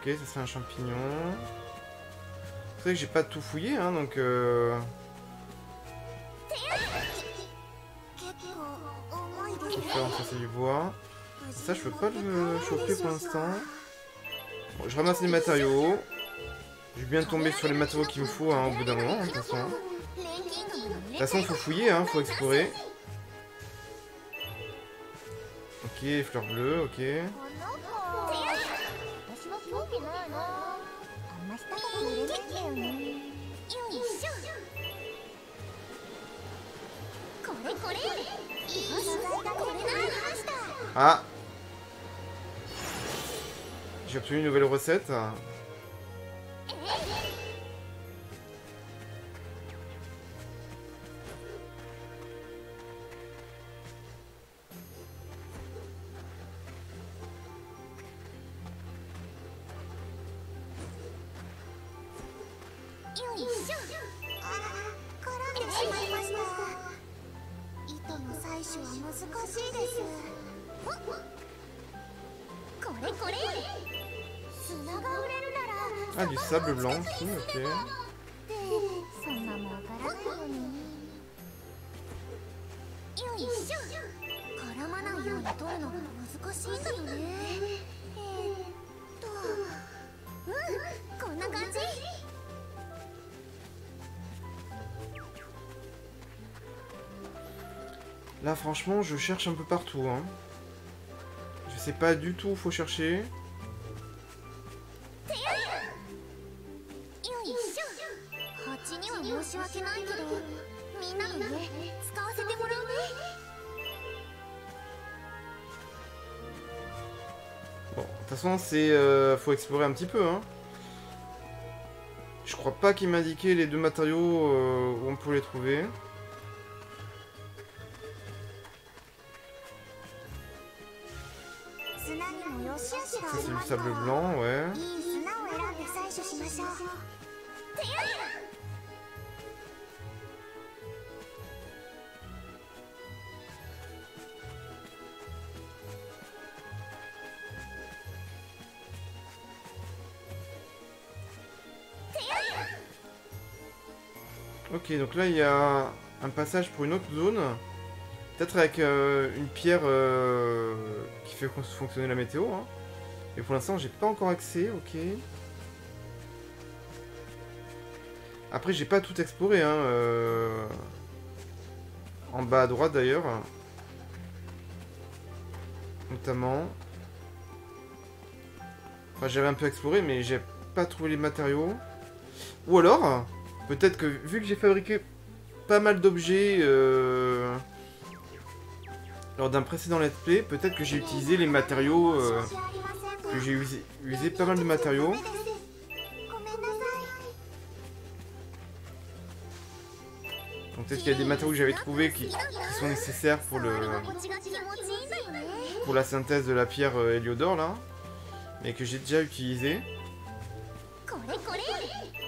Ok, ça c'est un champignon. C'est vrai que j'ai pas tout fouillé, hein, donc... Ça c'est du bois. Ça je peux pas le choper pour l'instant. Bon, je ramasse les matériaux. Je vais bien tomber sur les matériaux qu'il me faut, hein, au bout d'un moment, hein, de toute façon. De toute façon, faut fouiller, hein, faut explorer. Ok, fleurs bleues, ok. Ah! J'ai obtenu une nouvelle recette. Ah, du sable blanc aussi, ok. Là, franchement, je cherche un peu partout, hein. Je sais pas du tout où faut chercher. Bon, de toute façon, c'est faut explorer un petit peu, hein. Je crois pas qu'il m'indiquait les deux matériaux où on peut les trouver. Ça, c'est du sable blanc, ouais. Ok, donc là, il y a un passage pour une autre zone. Peut-être avec une pierre qui fait fonctionner la météo, hein. Mais pour l'instant, j'ai pas encore accès, ok. Après, j'ai pas tout exploré, hein. En bas à droite, d'ailleurs. Notamment. Enfin, j'avais un peu exploré, mais j'ai pas trouvé les matériaux. Ou alors, peut-être que, vu que j'ai fabriqué pas mal d'objets lors d'un précédent let's play, peut-être que j'ai utilisé les matériaux... que j'ai usé pas mal de matériaux. Donc peut-être qu'il y a des matériaux que j'avais trouvés qui sont nécessaires pour la synthèse de la pierre Héliodore là, mais que j'ai déjà utilisé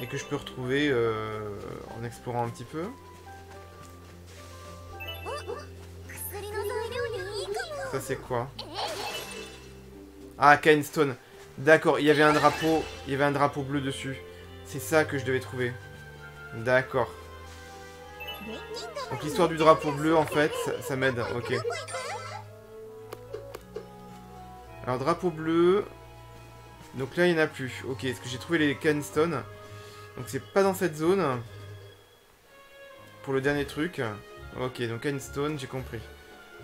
et que je peux retrouver en explorant un petit peu. Ça c'est quoi? Ah, Kinestone. D'accord, il y avait un drapeau bleu dessus. C'est ça que je devais trouver. D'accord. Donc l'histoire du drapeau bleu, en fait, ça m'aide. Ok. Alors, drapeau bleu. Donc là, il n'y en a plus. Ok, est-ce que j'ai trouvé les Kinestone? Donc c'est pas dans cette zone. Pour le dernier truc. Ok, donc Kinestone, j'ai compris.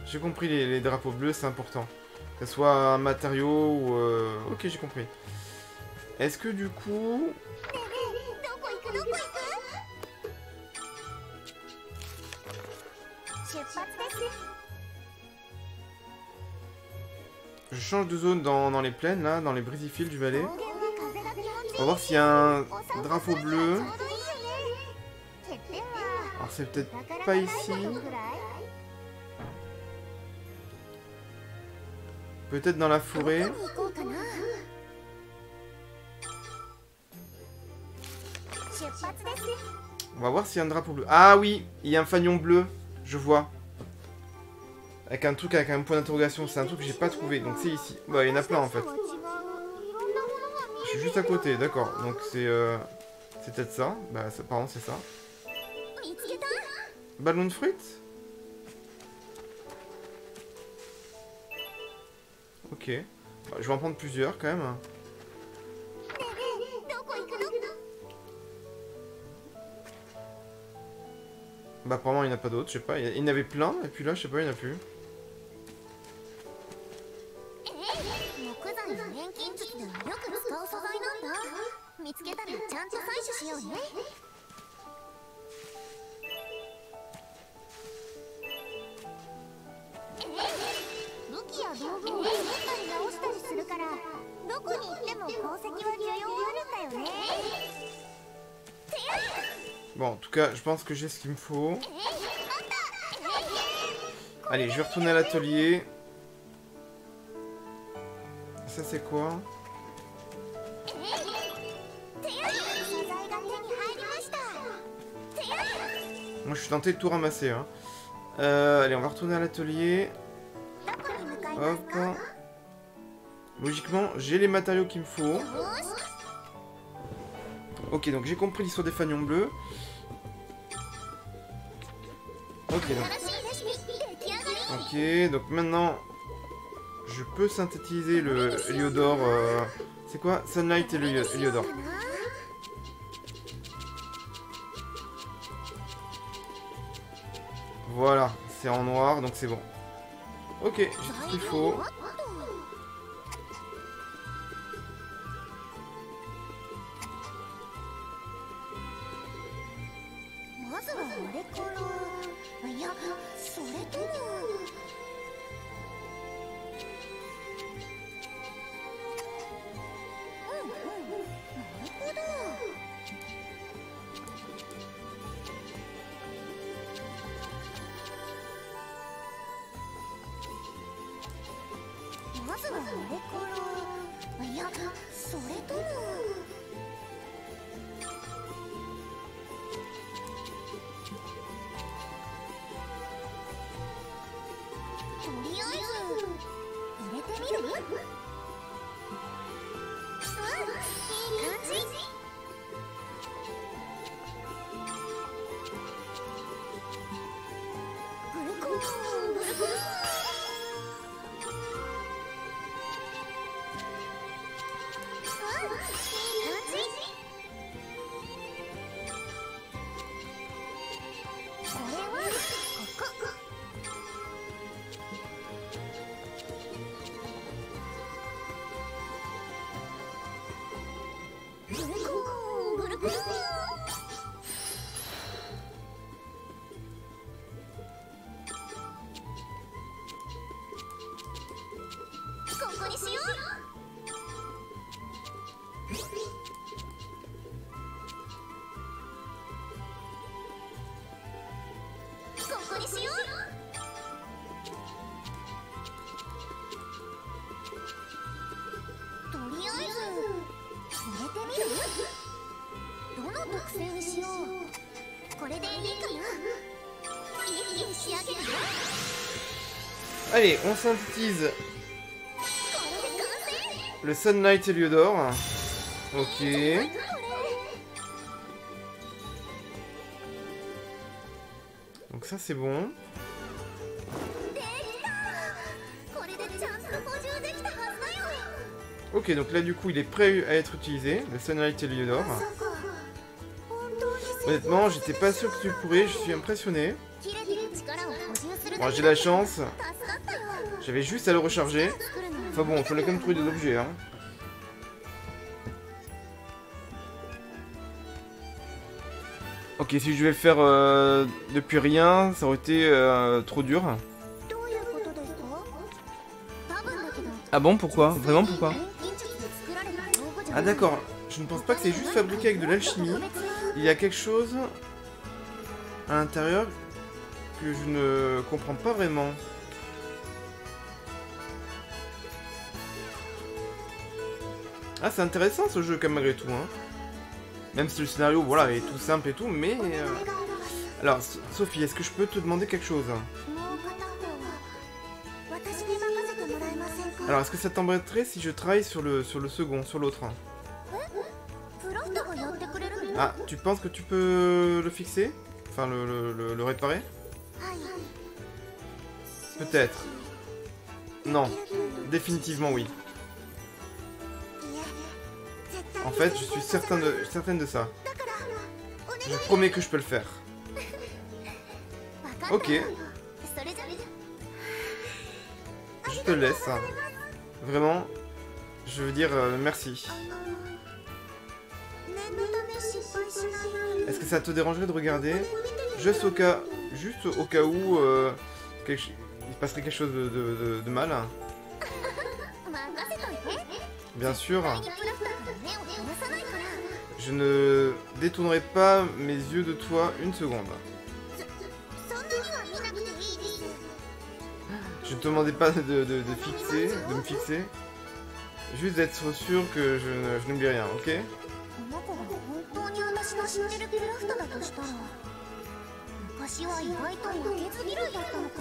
J'ai compris les drapeaux bleus, c'est important. Que ce soit un matériau ou... Ok, j'ai compris. Est-ce que du coup... Je change de zone dans les plaines, là, dans les Brisifil du Valais. On va voir s'il y a un drapeau bleu. Alors c'est peut-être pas ici. Peut-être dans la forêt. On va voir s'il y a un drapeau bleu. Ah oui, il y a un fanion bleu. Je vois. Avec un truc avec un point d'interrogation. C'est un truc que j'ai pas trouvé. Donc c'est ici. Bah, il y en a plein en fait. Je suis juste à côté, d'accord. Donc c'est peut-être ça. Bah, apparemment c'est ça. Ballon de fruits. Ok. Bah, je vais en prendre plusieurs quand même. Bah apparemment il n'y en a pas d'autres, je sais pas. Il y en avait plein, et puis là je sais pas, il n'y en a plus. Bon, en tout cas, je pense que j'ai ce qu'il me faut. Allez, je vais retourner à l'atelier. Ça, c'est quoi? Moi, je suis tenté de tout ramasser. Hein. Allez, on va retourner à l'atelier. Hop. Logiquement, j'ai les matériaux qu'il me faut. Ok, donc j'ai compris l'histoire des fanions bleus. Donc maintenant, je peux synthétiser le Heliodor. C'est quoi? Sunlight et le Heliodor. Voilà, c'est en noir, donc c'est bon. Ok, j'ai tout ce qu'il faut. Allez, on synthétise le Sunlight Heliodor. Ok. Donc ça c'est bon. Ok, donc là du coup il est prêt à être utilisé, le Sunlight Heliodor. Honnêtement, j'étais pas sûr que tu pourrais, je suis impressionné. Bon, j'ai la chance. J'avais juste à le recharger. Enfin bon, il fallait quand même trouver des objets, hein. Ok, si je vais le faire depuis rien, ça aurait été trop dur. Ah bon, pourquoi? Vraiment, pourquoi? Ah d'accord, je ne pense pas que c'est juste fabriqué avec de l'alchimie. Il y a quelque chose à l'intérieur que je ne comprends pas vraiment. Ah, c'est intéressant ce jeu, comme malgré tout, hein. Même si le scénario, voilà, est tout simple et tout, mais... Alors, Sophie, est-ce que je peux te demander quelque chose? Alors, est-ce que ça t'embêterait si je travaille sur le second, sur l'autre? Ah, tu penses que tu peux le fixer? Enfin, le réparer? Peut-être. Non, définitivement oui. En fait, je suis certaine de ça. Je promets que je peux le faire. Ok. Je te laisse. Vraiment, je veux dire merci. Est-ce que ça te dérangerait de regarder? Juste au cas où il se passerait quelque chose de mal. Bien sûr. Je ne détournerai pas mes yeux de toi une seconde. Je ne te demandais pas de me fixer. Juste d'être sûr que je n'oublie rien, ok?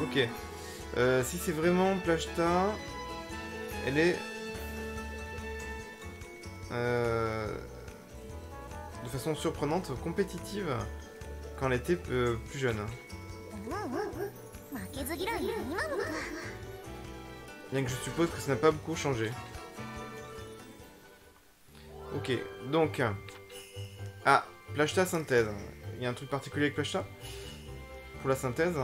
Ok. Si c'est vraiment Plachta, elle est de façon surprenante compétitive quand elle était plus jeune. Bien que je suppose que ça n'a pas beaucoup changé. Ok, donc... Ah, Plashta synthèse. Il y a un truc particulier avec Plashta pour la synthèse.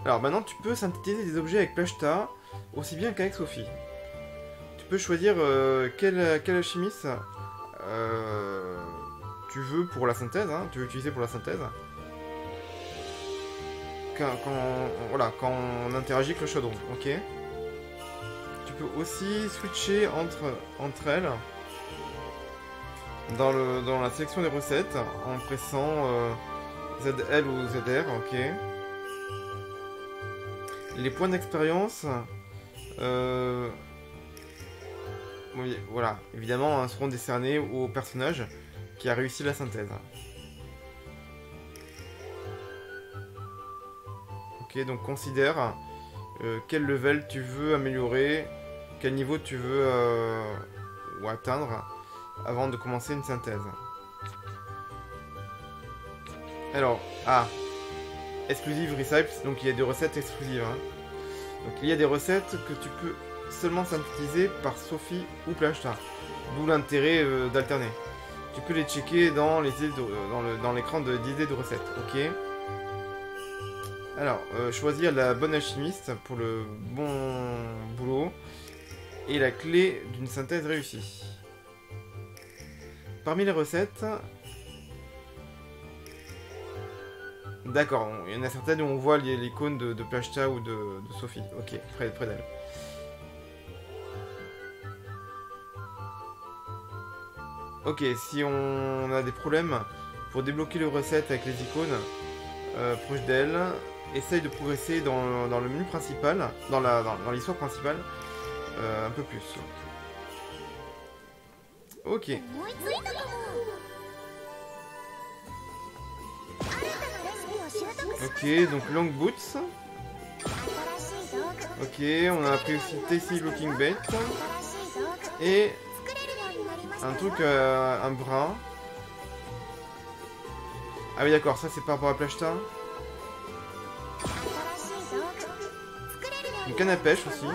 Alors maintenant tu peux synthétiser des objets avec Plashta aussi bien qu'avec Sophie. Tu peux choisir quel alchimiste tu veux pour la synthèse, hein, tu veux utiliser pour la synthèse. Voilà, quand on interagit avec le chaudron, ok. Tu peux aussi switcher entre elles dans la sélection des recettes en pressant ZL ou ZR, ok. Les points d'expérience, oui, voilà, évidemment, hein, seront décernés au personnage qui a réussi la synthèse. Ok, donc considère quel level tu veux améliorer, quel niveau tu veux ou atteindre avant de commencer une synthèse. Alors, exclusive recipes, donc il y a des recettes exclusives. Hein. Donc il y a des recettes que tu peux seulement synthétiser par Sophie ou Plashta, d'où l'intérêt d'alterner. Tu peux les checker dans l'écran d'idées de recettes, ok. Alors, choisir la bonne alchimiste pour le bon boulot et la clé d'une synthèse réussie. Parmi les recettes... D'accord, il y en a certaines où on voit l'icône de Plashta ou de Sophie. Ok, près d'elle. Ok, si on a des problèmes pour débloquer les recettes avec les icônes proches d'elle, essaye de progresser dans le menu principal, dans l'histoire principale, un peu plus. Ok. Ok, donc Long Boots. Ok, on a appris aussi Tasty Looking Bait. Et un truc, un bras. Ah oui d'accord, ça c'est par rapport à Plashta. Une canne à pêche aussi.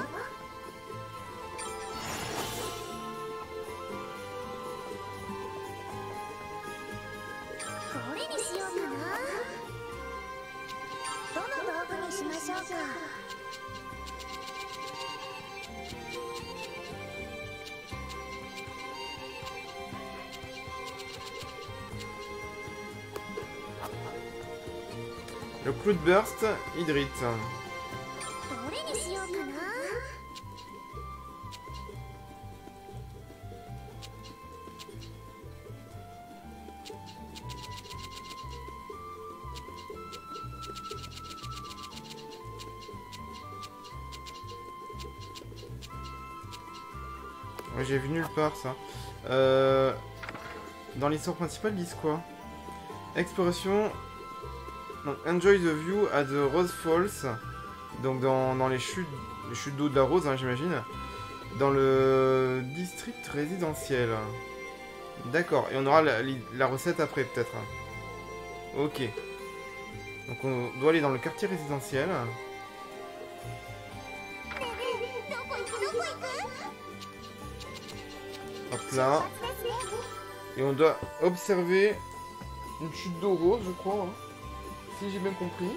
Le Cloudburst Hydrite. Ouais, j'ai vu nulle part ça. Dans l'histoire principale, ils disent quoi? Exploration. Donc, enjoy the view at the Rose Falls. Donc, dans les chutes d'eau de la Rose, hein, j'imagine. Dans le district résidentiel. D'accord. Et on aura la recette après, peut-être. Ok. Donc, on doit aller dans le quartier résidentiel. Hop là. Et on doit observer une chute d'eau rose, je crois. Hein. Si j'ai bien compris.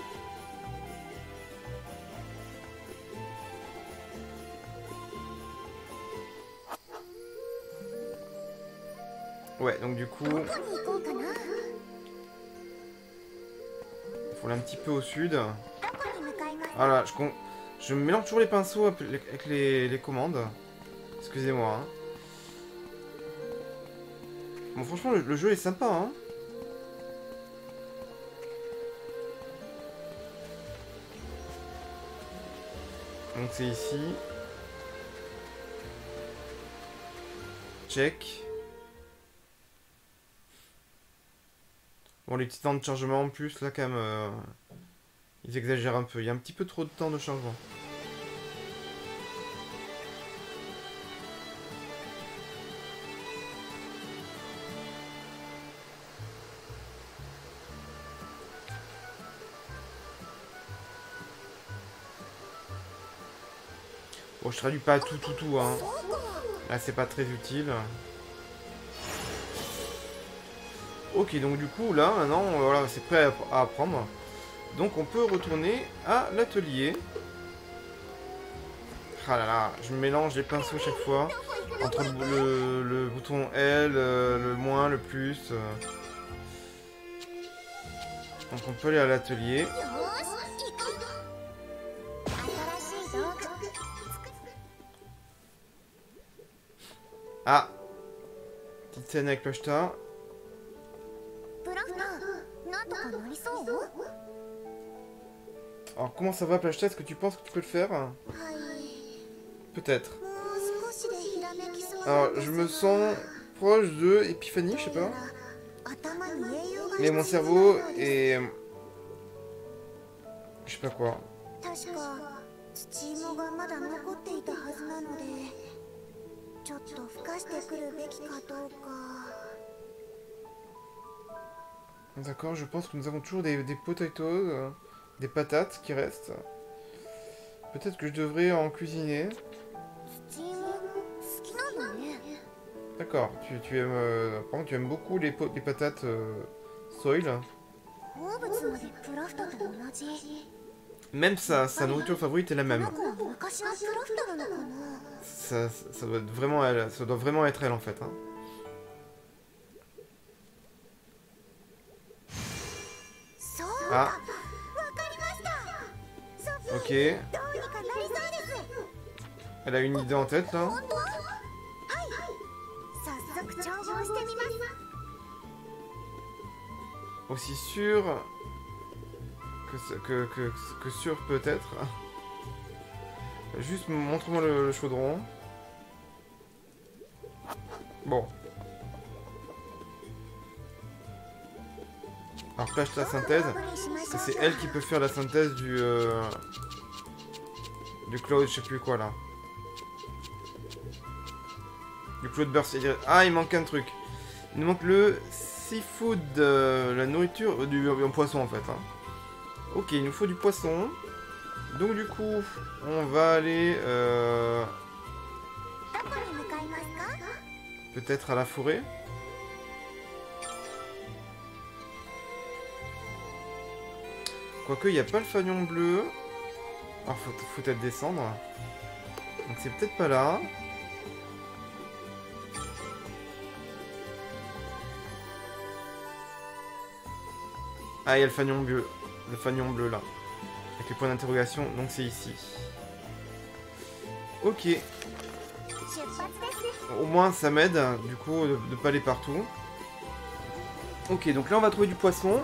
Ouais, donc du coup... il faut aller un petit peu au sud. Voilà, je mélange toujours les pinceaux avec les commandes. Excusez-moi. Hein. Bon, franchement, le jeu est sympa, hein. Donc c'est ici. Check. Bon, les petits temps de chargement en plus, là, quand même, ils exagèrent un peu. Il y a un petit peu trop de temps de chargement. Bon, je traduis pas tout, hein. Là, c'est pas très utile. Ok, donc du coup, là, maintenant, voilà, c'est prêt à apprendre. Donc, on peut retourner à l'atelier. Ah là là, je me mélange les pinceaux chaque fois. Entre le bouton L, le moins, le plus. Donc, on peut aller à l'atelier. Ah, petite scène avec Plashta. Alors comment ça va Plashta? Est-ce que tu penses que tu peux le faire? Peut-être. Alors je me sens proche de Épiphanie, je sais pas. Mais mon cerveau est... je sais pas quoi. D'accord, je pense que nous avons toujours des potatoes, des patates qui restent. Peut-être que je devrais en cuisiner. D'accord, tu aimes... par contre, tu aimes beaucoup les patates soil. Même sa nourriture favorite est la même. Ça doit être vraiment elle, ça doit vraiment être elle en fait. Hein. Ah. Ok. Elle a une idée en tête là. Aussi sûr que sûr peut-être. Juste montre-moi le chaudron. Bon. Alors flash la synthèse. C'est elle qui peut faire la synthèse du cloud, je sais plus quoi là. Du cloud burst. Ah, il manque un truc. Il nous manque le seafood, la nourriture du poisson en fait. Hein. Ok, il nous faut du poisson. Donc du coup, on va aller peut-être à la forêt. Quoique, il n'y a pas le fanion bleu. Alors, faut peut-être descendre. Donc c'est peut-être pas là. Ah, il y a le fanion bleu. Le fanion bleu là. Avec les points d'interrogation. Donc c'est ici. Ok. Au moins ça m'aide du coup de pas aller partout. Ok, donc là on va trouver du poisson.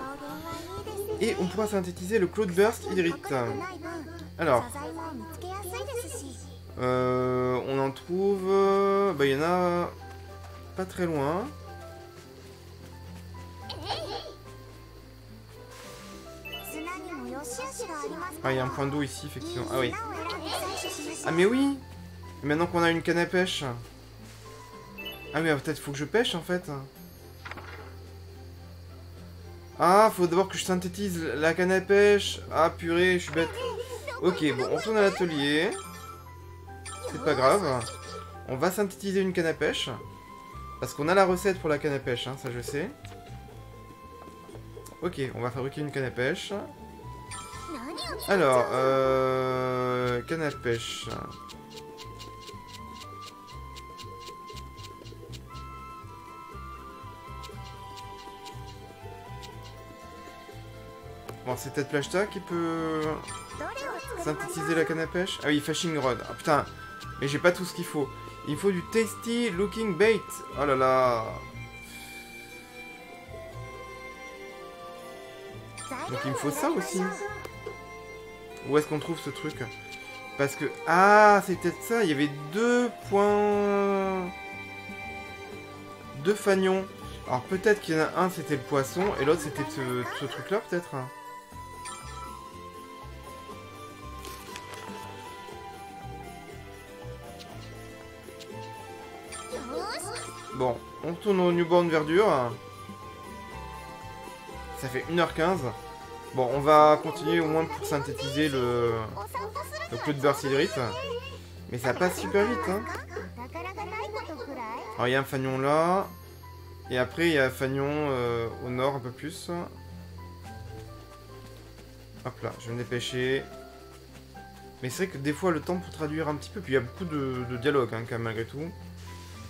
Et on pourra synthétiser le Cloudburst Hydrite. Alors. On en trouve... bah il y en a pas très loin. Ah, il y a un point d'eau ici, effectivement. Ah oui. Ah mais oui. Maintenant qu'on a une canne à pêche. Ah mais peut-être faut que je pêche en fait. Ah, faut d'abord que je synthétise la canne à pêche. Ah purée, je suis bête. Ok, bon, on retourne à l'atelier. C'est pas grave. On va synthétiser une canne à pêche. Parce qu'on a la recette pour la canne à pêche, hein, ça je sais. Ok, on va fabriquer une canne à pêche. Alors, canne à pêche. Bon, c'est peut-être Plashta qui peut synthétiser la canne à pêche. Ah oui, fishing rod. Ah putain, mais j'ai pas tout ce qu'il faut. Il faut du tasty looking bait. Oh là là. Donc il me faut ça aussi. Où est-ce qu'on trouve ce truc? Parce que... ah, c'est peut-être ça. Il y avait 2 points... 2 fanions. Alors peut-être qu'il y en a un, c'était le poisson. Et l'autre, c'était ce truc-là, peut-être. Bon, on retourne au Newborn Verdure. Ça fait 1h15. Bon, on va continuer au moins pour synthétiser le Cloudburst Hydrite. Mais ça passe super vite, hein. Alors, il y a un fanion là. Et après, il y a un fanion au nord un peu plus. Hop là, je vais me dépêcher. Mais c'est vrai que des fois, le temps pour traduire un petit peu. Puis il y a beaucoup de dialogue, hein, quand même, malgré tout.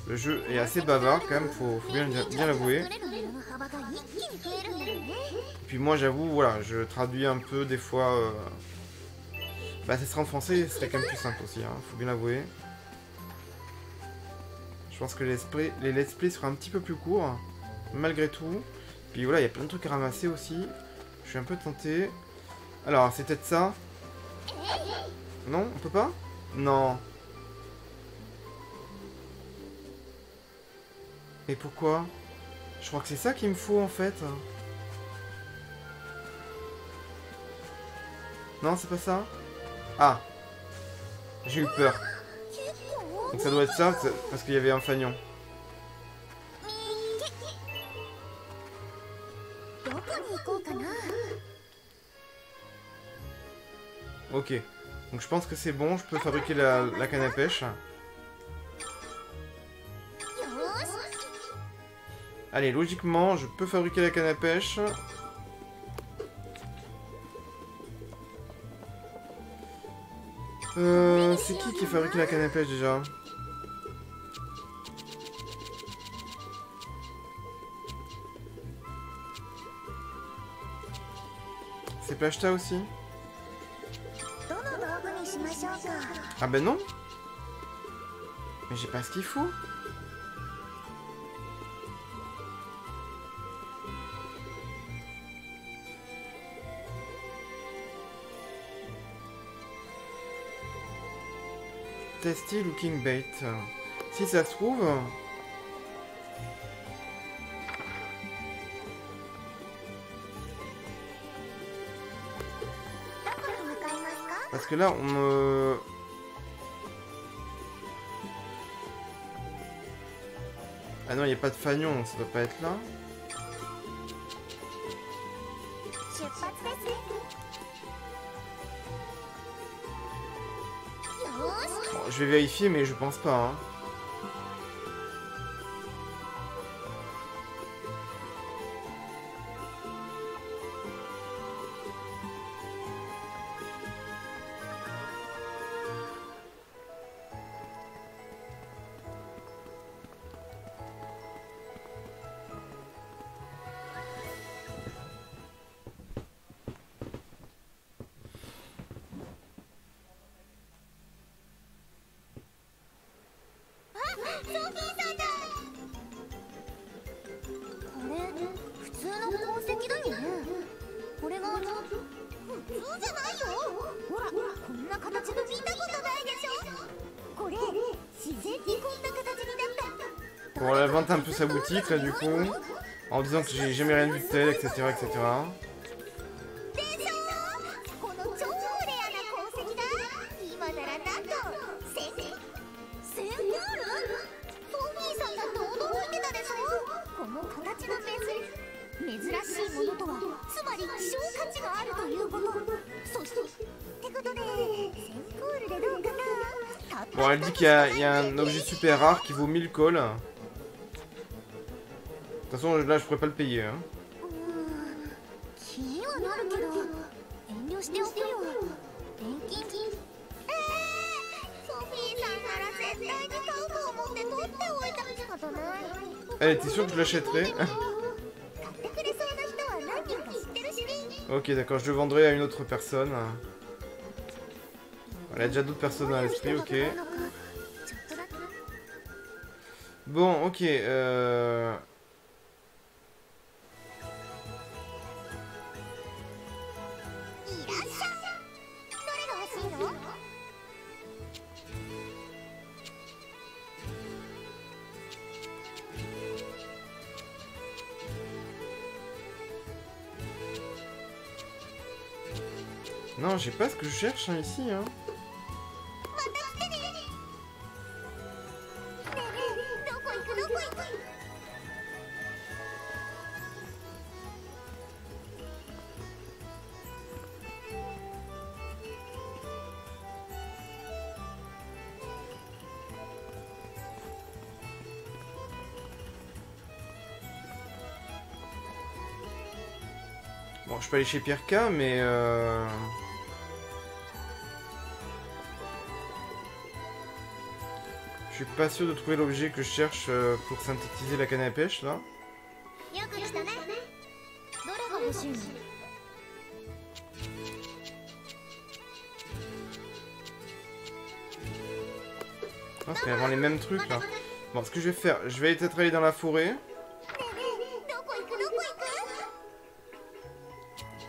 Le jeu est assez bavard, quand même, faut bien l'avouer. Puis moi, j'avoue, voilà, je traduis un peu, des fois... Bah, ça serait en français, ce serait quand même plus simple aussi, hein, faut bien l'avouer. Je pense que les let's play seront un petit peu plus courts, malgré tout. Puis voilà, il y a plein de trucs à ramasser aussi. Je suis un peu tenté. Alors, c'est peut-être ça. Non, on peut pas? Non. Et pourquoi? Je crois que c'est ça qu'il me faut en fait. Non, c'est pas ça? Ah. J'ai eu peur. Donc ça doit être ça, parce qu'il y avait un fanion. Ok. Donc je pense que c'est bon, je peux fabriquer la canne à pêche. Allez, logiquement, je peux fabriquer la canne à pêche. C'est qui fabrique la canne à pêche déjà? C'est Plachta aussi? Ah ben non. Mais j'ai pas ce qu'il faut. Tasty looking bait. Si ça se trouve... Parce que là, on me... Ah non, il n'y a pas de fanion, donc ça doit pas être là. Bon, je vais vérifier, mais je pense pas, hein. Bon, elle vante un peu sa boutique là du coup, en disant que j'ai jamais rien vu de tel, etc. etc. Bon, elle dit qu'il y a un objet super rare qui vaut 1000 cols. De toute façon, là, je pourrais pas le payer. Hein. Elle était sûre que je l'achèterais. Ok, d'accord, je le vendrai à une autre personne. Elle a déjà d'autres personnes à l'esprit, ok. Bon, ok. Non, j'ai pas ce que je cherche hein, ici. Hein. Bon, je peux aller chez Pierre K, mais je suis pas sûr de trouver l'objet que je cherche pour synthétiser la canne à pêche, là. Ah, c'est vraiment les mêmes trucs, là. Bon, ce que je vais faire, je vais peut-être aller dans la forêt.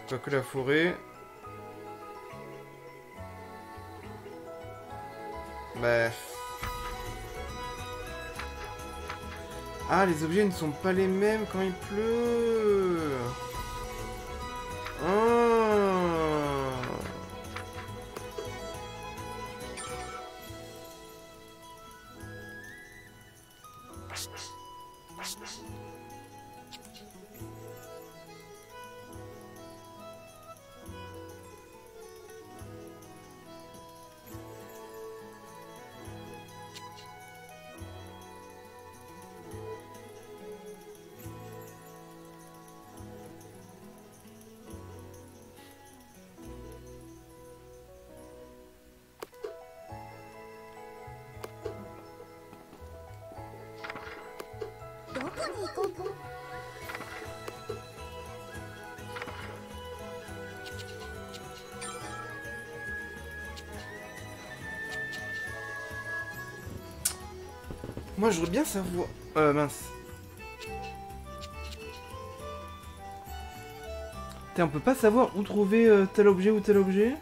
Quoique la forêt... Bah... Ah, les objets ne sont pas les mêmes quand il pleut. Ah. Moi, je voudrais bien savoir... mince. On peut pas savoir où trouver tel objet ou tel objet?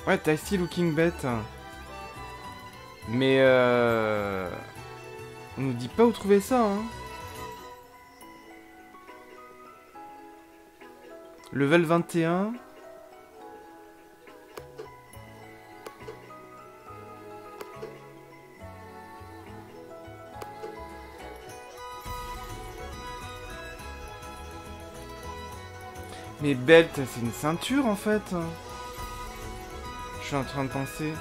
Ouais, tasty looking bet. Mais on nous dit pas où trouver ça, hein. Level 21. Mais belt, c'est une ceinture en fait. Je suis en train de penser.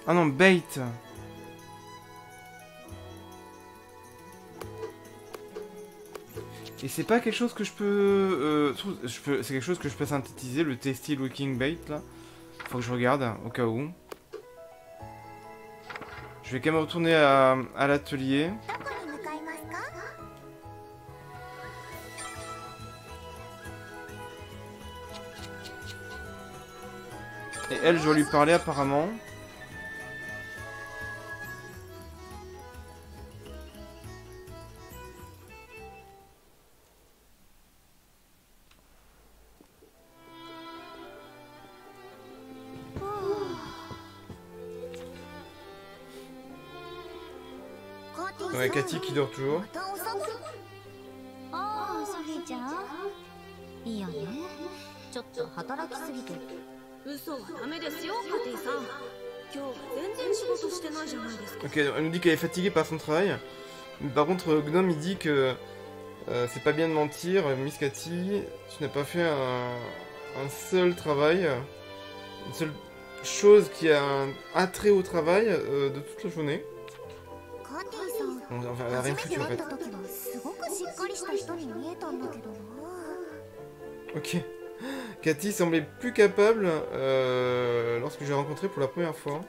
Ah non, bait. Et c'est pas quelque chose que je peux... c'est quelque chose que je peux synthétiser, le tasty looking bait là. Faut que je regarde, au cas où. Je vais quand même retourner à l'atelier. Et elle, je vais lui parler apparemment. Ouais, Cathy qui dort toujours. Ok, elle nous dit qu'elle est fatiguée par son travail. Mais par contre, Gnome il dit que c'est pas bien de mentir. Miss Cathy, tu n'as pas fait un seul travail, une seule chose qui a un attrait au travail de toute la journée. Enfin, elle a rien foutu en fait. Ok. Cathy semblait plus capable lorsque je l'ai rencontrée pour la première fois.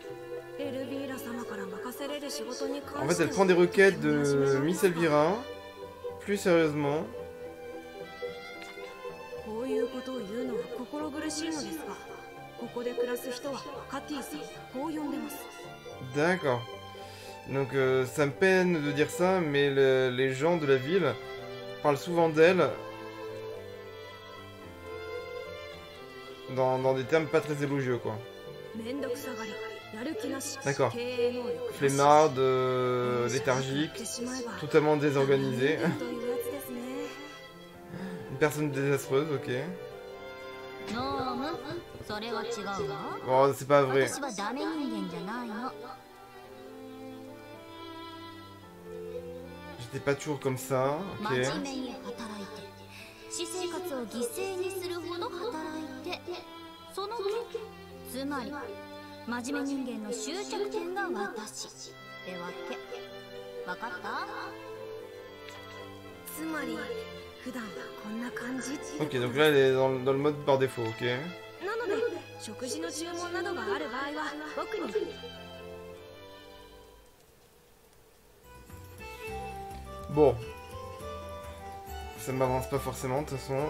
En fait, elle prend des requêtes de Miss Elvira. Plus sérieusement. D'accord. Donc ça me peine de dire ça, mais les gens de la ville parlent souvent d'elle dans des termes pas très élogieux, quoi. D'accord. Flemmarde, léthargique, totalement désorganisée. Une personne désastreuse, ok. Oh, c'est pas vrai. J'étais pas toujours comme ça, ok. Ok, donc là elle est dans le mode par défaut, ok. Bon. Ça m'avance pas forcément, de toute façon.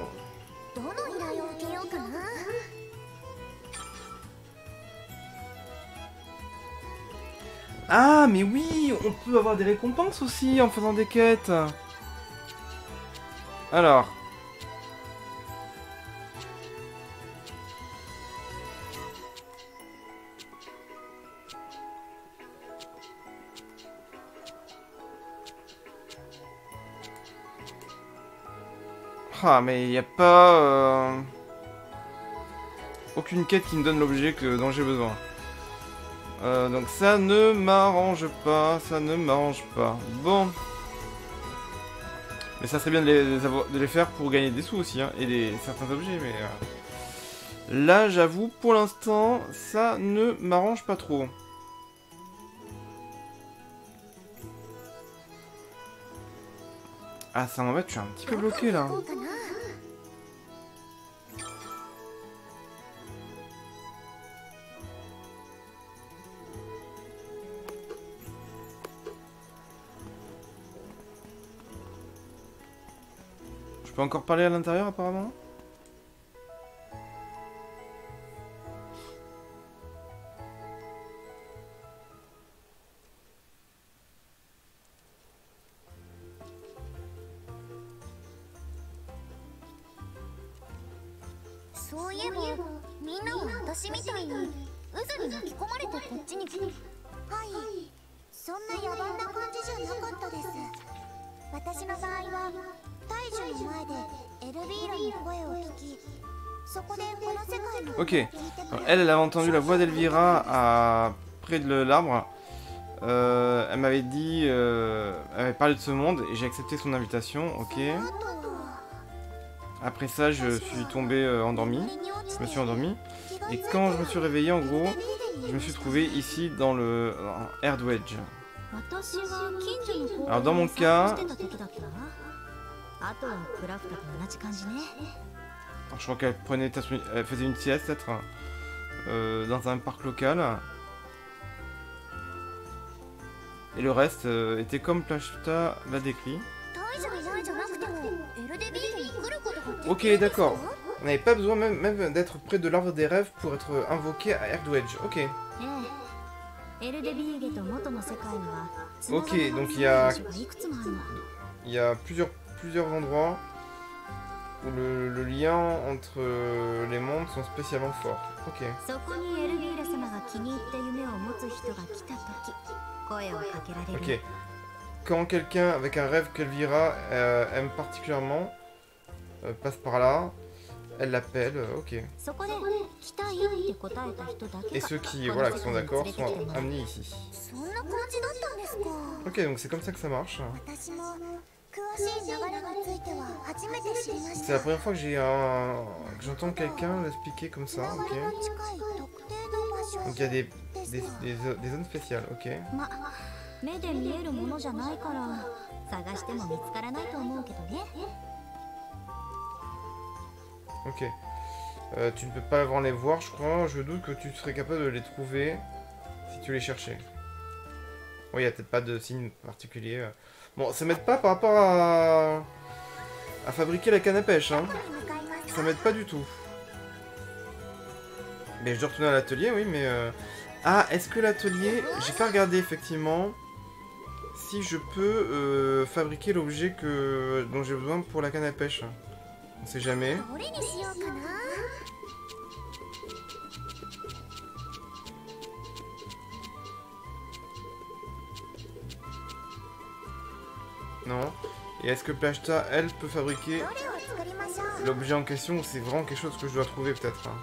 Ah, mais oui, on peut avoir des récompenses aussi en faisant des quêtes. Alors. Ah, mais il n'y a pas... aucune quête qui me donne l'objet dont j'ai besoin. Donc ça ne m'arrange pas, ça ne m'arrange pas. Bon. Mais ça serait bien de les faire pour gagner des sous aussi, hein, et certains objets, mais... Là, j'avoue, pour l'instant, ça ne m'arrange pas trop. Ah, ça m'embête, je suis un petit peu bloqué, là. Je peux encore parler à l'intérieur, apparemment ? Ok, alors, elle avait entendu la voix d'Elvira près de l'arbre. Elle m'avait dit, elle avait parlé de ce monde et j'ai accepté son invitation, ok. Après ça, je suis tombé endormi, je me suis endormi. Et quand je me suis réveillé, en gros, je me suis trouvé ici dans Erdwedge. Alors dans mon cas... Alors, je crois qu'elle elle faisait une sieste peut-être dans un parc local. Et le reste était comme Plashta l'a décrit. Ok, d'accord. On n'avait pas besoin même d'être près de l'arbre des rêves pour être invoqué à Erdwedge. Ok. Ok, donc il y a plusieurs endroits où le lien entre les mondes sont spécialement forts. Ok. Ok. Quand quelqu'un avec un rêve qu'Elvira aime particulièrement passe par là, elle l'appelle, ok. Et ceux qui sont d'accord sont amenés ici. Ok, donc c'est comme ça que ça marche. C'est la première fois que j'entends quelqu'un l'expliquer comme ça, ok. Donc il y a des zones spéciales, ok. Ok. Tu ne peux pas vraiment les voir, je crois. Je doute que tu serais capable de les trouver si tu les cherchais. Oui, il n'y a peut-être pas de signe particulier. Bon, ça m'aide pas par rapport à fabriquer la canne à pêche, hein. Ça m'aide pas du tout. Mais je dois retourner à l'atelier, oui, mais... Ah, est-ce que l'atelier... J'ai pas regardé, effectivement, si je peux fabriquer l'objet dont j'ai besoin pour la canne à pêche. On sait jamais. Non. Et est-ce que Plashta, elle, peut fabriquer l'objet en question, c'est vraiment quelque chose que je dois trouver peut-être. Hein.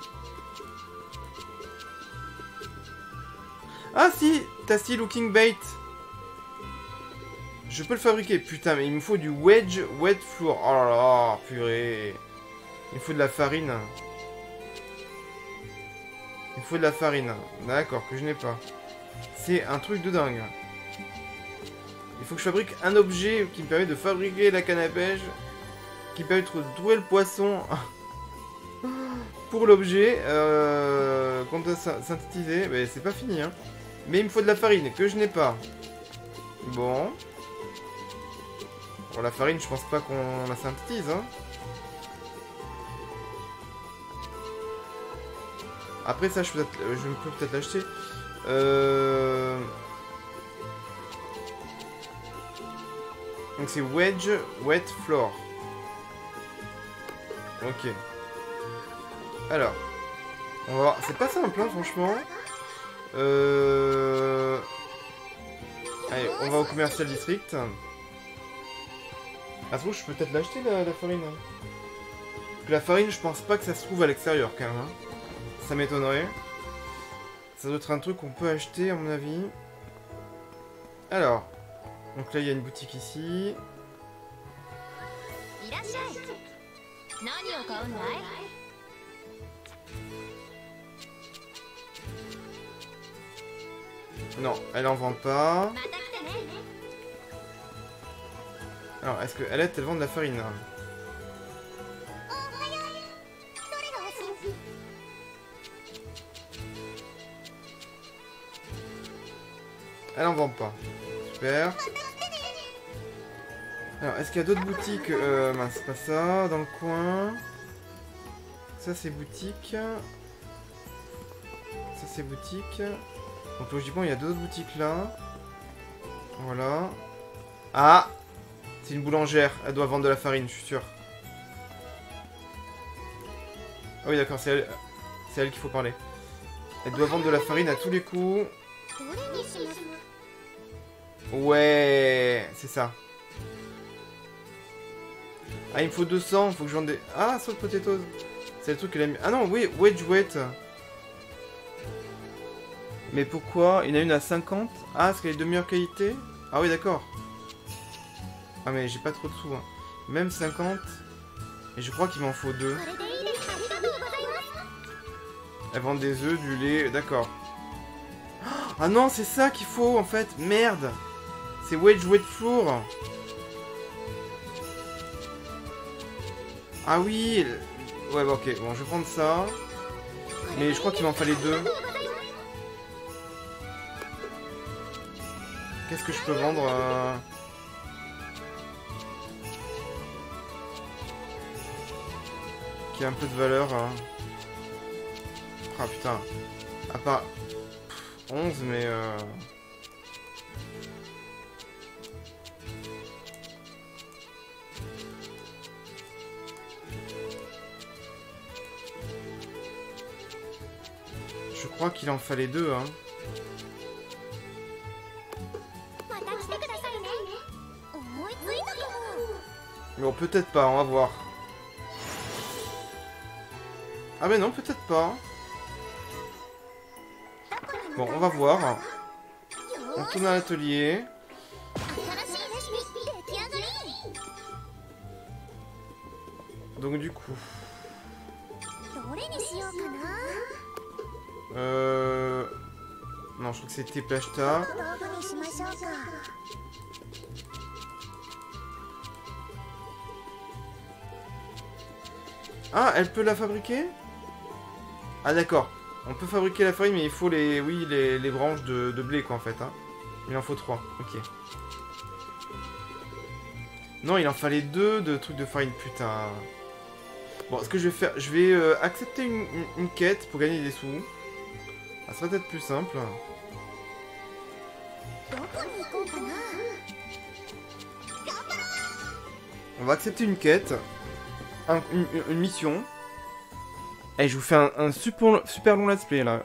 Ah si, Tasty Looking Bait. Je peux le fabriquer. Putain, mais il me faut du Wedge Wet Floor. Oh là là, purée. Il me faut de la farine. Il me faut de la farine. D'accord, que je n'ai pas. C'est un truc de dingue. Il faut que je fabrique un objet qui me permet de fabriquer la canne à pêche. Qui permet de trouver le poisson. Pour l'objet. Qu'on doit synthétiser. Mais c'est pas fini, hein. Mais il me faut de la farine, que je n'ai pas. Bon. Bon, la farine, je pense pas qu'on la synthétise, hein. Après ça, je peux peut-être l'acheter. Donc c'est Wedge Wet Floor. Ok. Alors. On va voir. C'est pas simple, hein, franchement. Allez, on va au commercial district. Ah, je peux peut-être l'acheter la farine. Parce que la farine, je pense pas que ça se trouve à l'extérieur quand même. Hein. Ça m'étonnerait. Ça doit être un truc qu'on peut acheter à mon avis. Alors. Donc là, il y a une boutique ici. Non, elle en vend pas. Alors, est-ce qu'elle elle vend de la farine là? Elle en vend pas. Super. Alors, est-ce qu'il y a d'autres boutiques? Mince, c'est pas ça. Dans le coin. Ça, c'est boutique. Ça, c'est boutique. Donc, logiquement, il y a d'autres boutiques là. Voilà. Ah! C'est une boulangère. Elle doit vendre de la farine, je suis sûr. Ah oui, d'accord, c'est elle qu'il faut parler. Elle doit vendre de la farine à tous les coups. Ouais, c'est ça. Ah, il me faut 200, il faut que je vende des... Ah, salt potatoes. C'est le truc qu'elle a mis... Ah non, oui, wedge wet. Mais pourquoi? Il y en a une à 50. Ah, est-ce qu'elle est de meilleure qualité? Ah oui, d'accord. Ah, mais j'ai pas trop de sous. Hein. Même 50. Et je crois qu'il m'en faut 2. Elle vend des œufs, du lait, d'accord. Ah non, c'est ça qu'il faut en fait. Merde. C'est Wedge Wet Floor. Ah oui. Ouais, bah, ok. Bon, je vais prendre ça. Mais je crois qu'il m'en fallait 2. Qu'est-ce que je peux vendre qui a un peu de valeur. Ah putain. À part 11, mais je crois qu'il en fallait 2, hein. Bon, peut-être pas, on va voir. Ah mais non, peut-être pas. Bon, on va voir. On retourne à l'atelier. Donc du coup... Non, je crois que c'était Plashta. Ah, elle peut la fabriquer? Ah d'accord. On peut fabriquer la farine, mais il faut les, oui, les branches de blé, quoi, en fait. Hein. Il en faut 3. Ok. Non, il en fallait 2 de trucs de farine, putain. Bon, ce que je vais faire, je vais accepter une quête pour gagner des sous. Ça serait peut-être plus simple. On va accepter une quête. Une mission. Et je vous fais un super long let's play là.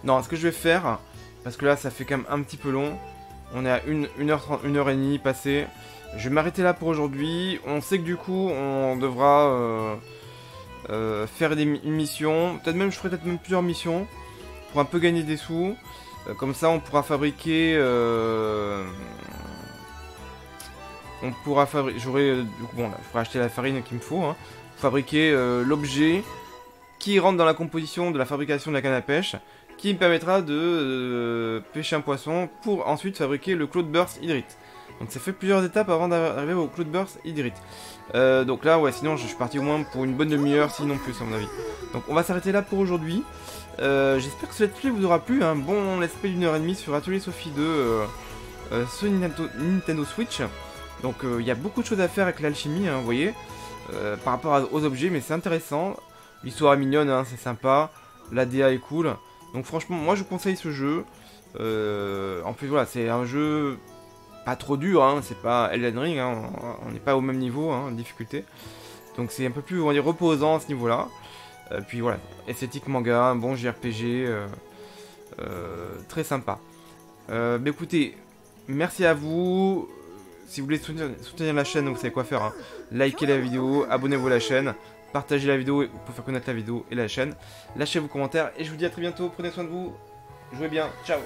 Non, ce que je vais faire, parce que là ça fait quand même un petit peu long, on est à 1h30, 1h30 passée. Je vais m'arrêter là pour aujourd'hui. On sait que du coup on devra faire une mission, peut-être même je ferai peut-être même plusieurs missions pour un peu gagner des sous. Comme ça on pourra fabriquer j'aurai du coup bon là je pourrai acheter la farine qu'il me faut hein, pour fabriquer l'objet qui rentre dans la composition de la fabrication de la canne à pêche, qui me permettra de pêcher un poisson pour ensuite fabriquer le Cloudburst Hydrite. Donc ça fait plusieurs étapes avant d'arriver au Cloudburst Hydrite. Donc là ouais, sinon je suis parti au moins pour une bonne demi-heure, sinon plus à mon avis. Donc on va s'arrêter là pour aujourd'hui. J'espère que ce let's play vous aura plu, un bon let's play d'1h30 sur Atelier Sophie 2 sur Nintendo Switch. Donc il y a beaucoup de choses à faire avec l'alchimie, hein, vous voyez, par rapport aux objets, mais c'est intéressant. L'histoire est mignonne, hein, c'est sympa, l'ADA est cool. Donc franchement, moi je vous conseille ce jeu. En plus voilà, c'est un jeu pas trop dur, hein, c'est pas Elden Ring, hein, on n'est pas au même niveau hein, de difficulté. Donc c'est un peu plus, on va dire, reposant à ce niveau-là. Puis voilà, esthétique manga, un bon JRPG, très sympa. Bah écoutez, merci à vous. Si vous voulez soutenir la chaîne, vous savez quoi faire. Hein. Likez la vidéo, abonnez-vous à la chaîne, partagez la vidéo pour faire connaître la vidéo et la chaîne. Lâchez vos commentaires et je vous dis à très bientôt. Prenez soin de vous. Jouez bien. Ciao.